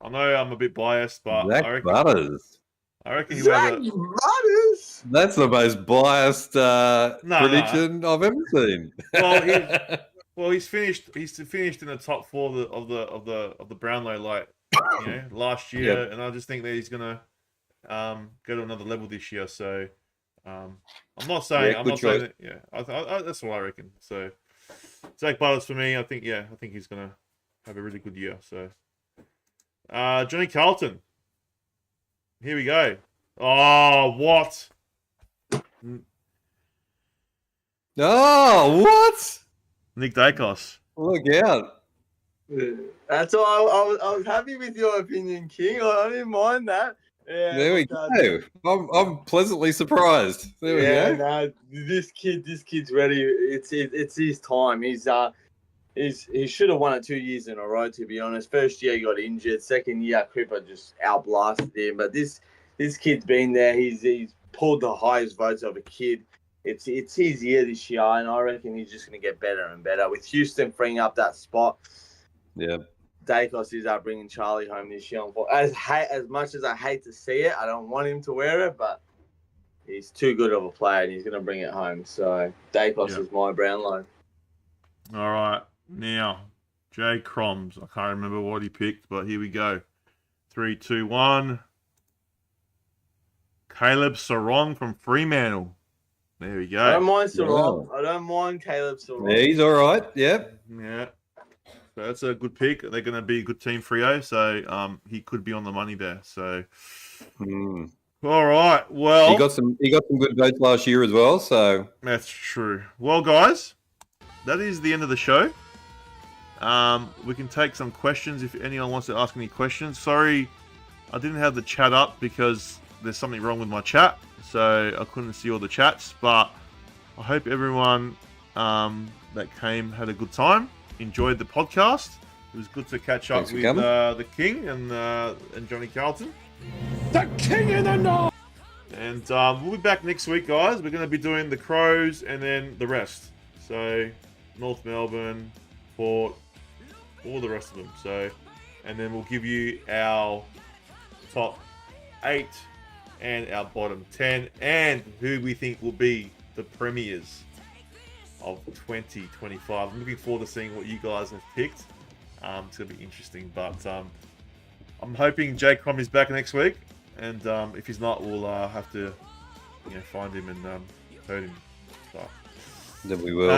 I know I'm a bit biased, but Zach Butters. I reckon he Zach Butters. That's the most biased prediction I've ever seen. Well, he's finished. He's finished in the top 4 of the Brownlow last year, Yep. and I just think that he's gonna go to another level this year. So I'm not saying that. Yeah, I, that's what I reckon. So Zach Butters for me. I think he's gonna have a really good year. So Johnny Carlton. Here we go. Oh, what? Oh, what? Nick Dacos. Look out. That's all. I was happy with your opinion, King. I didn't mind that. Yeah, There we go. I'm pleasantly surprised. There we go. No, this kid's ready. It's his time. He should have won it 2 years in a row, to be honest. First year he got injured. Second year, Cripper just outblasted him. But this kid's been there. He's pulled the highest votes of a kid. It's his year this year, and I reckon he's just going to get better and better. With Houston freeing up that spot, Yeah. Dacos is bringing Charlie home this year. As much as I hate to see it, I don't want him to wear it, but he's too good of a player, and he's going to bring it home. So Dacos is my Brownlow. All right. Now, J-Croms. I can't remember what he picked, but here we go. 3, 2, 1. Caleb Sarong from Fremantle. There we go. I don't mind Sarong. I don't mind Caleb Sarong. Yeah, he's all right. Yep. Yeah. So that's a good pick. They're going to be a good team, Freo. So he could be on the money there. So, all right. Well, he got some good votes last year as well. So that's true. Well, guys, that is the end of the show. We can take some questions if anyone wants to ask any questions. Sorry, I didn't have the chat up because there's something wrong with my chat, so I couldn't see all the chats. But I hope everyone that came had a good time, enjoyed the podcast. It was good to catch up with the King and Johnny Carlton. The King in the North! And we'll be back next week, guys. We're going to be doing the Crows and then the rest. So North Melbourne, Port, all the rest of them. So, and then we'll give you our top 8 and our bottom 10 and who we think will be the premiers of 2025. I'm looking forward to seeing what you guys have picked. It's going to be interesting, but I'm hoping J-Crom is back next week, and if he's not, we'll have to find him and hurt him. So. Then we will.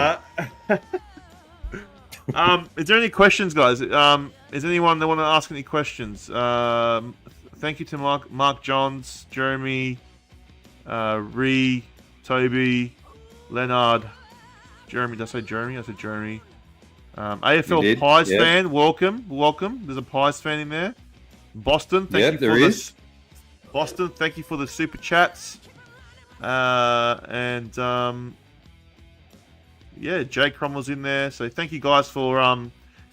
Is there any questions, guys? Is anyone that want to ask any questions? Thank you to Mark Johns, Jeremy, Ree, Toby, Leonard, Jeremy. Did I say Jeremy? I said Jeremy. AFL Pies fan, welcome. There's a Pies fan in there. Boston, thank you Boston, thank you for the super chats. J-Crom was in there. So thank you guys for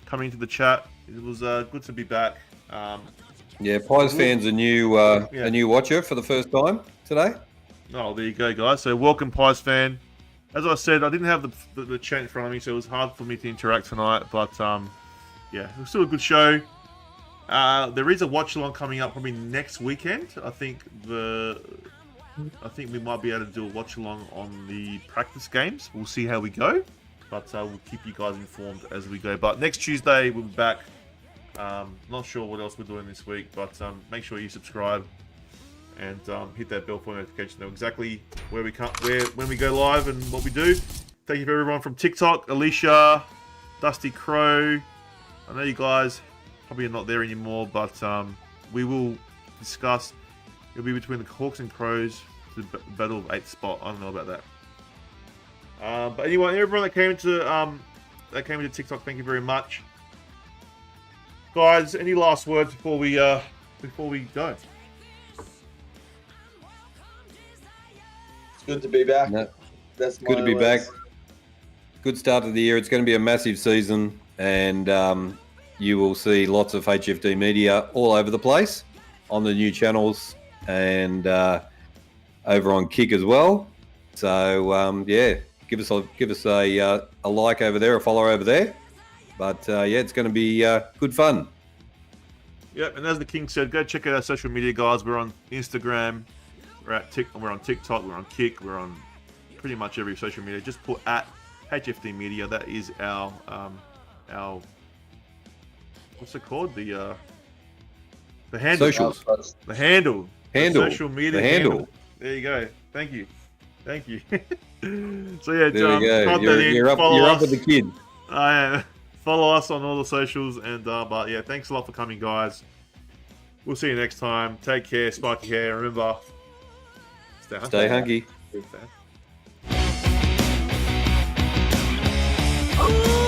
coming to the chat. It was good to be back. Pies fans a new watcher for the first time today. Oh, there you go, guys. So welcome, Pies fan. As I said, I didn't have the chat in front of me, so it was hard for me to interact tonight. But it was still a good show. There is a watch along coming up probably next weekend. I think we might be able to do a watch along on the practice games. We'll see how we go, but we'll keep you guys informed as we go. But next Tuesday we'll be back. Not sure what else we're doing this week, but make sure you subscribe and hit that bell for notification to know exactly when we go live and what we do. Thank you for everyone from TikTok, Alicia, Dusty Crow. I know you guys probably are not there anymore, but we will discuss. It'll be between the Hawks and Crows to the battle of 8th spot. I don't know about that. But anyway, everyone that came into TikTok, thank you very much, guys. Any last words before we go? It's good to be back. No. That's Good to be back. Good start to the year. It's going to be a massive season, and you will see lots of HFD media all over the place on the new channels and over on Kick as well. So give us a like over there, a follow over there. But it's going to be good fun. Yep, and as the King said, go check out our social media, guys. We're on Instagram, we're on TikTok, we're on Kick, we're on pretty much every social media. Just put at HFD Media. That is our what's it called? The handle. Socials. The handle. Handle. The social media. The handle. There you go. Thank you. So yeah, There we go. You're up with the kid. I am. Follow us on all the socials, and but yeah, thanks a lot for coming, guys. We'll see you next time. Take care, spiky hair. Remember, Stay hunky. Ooh.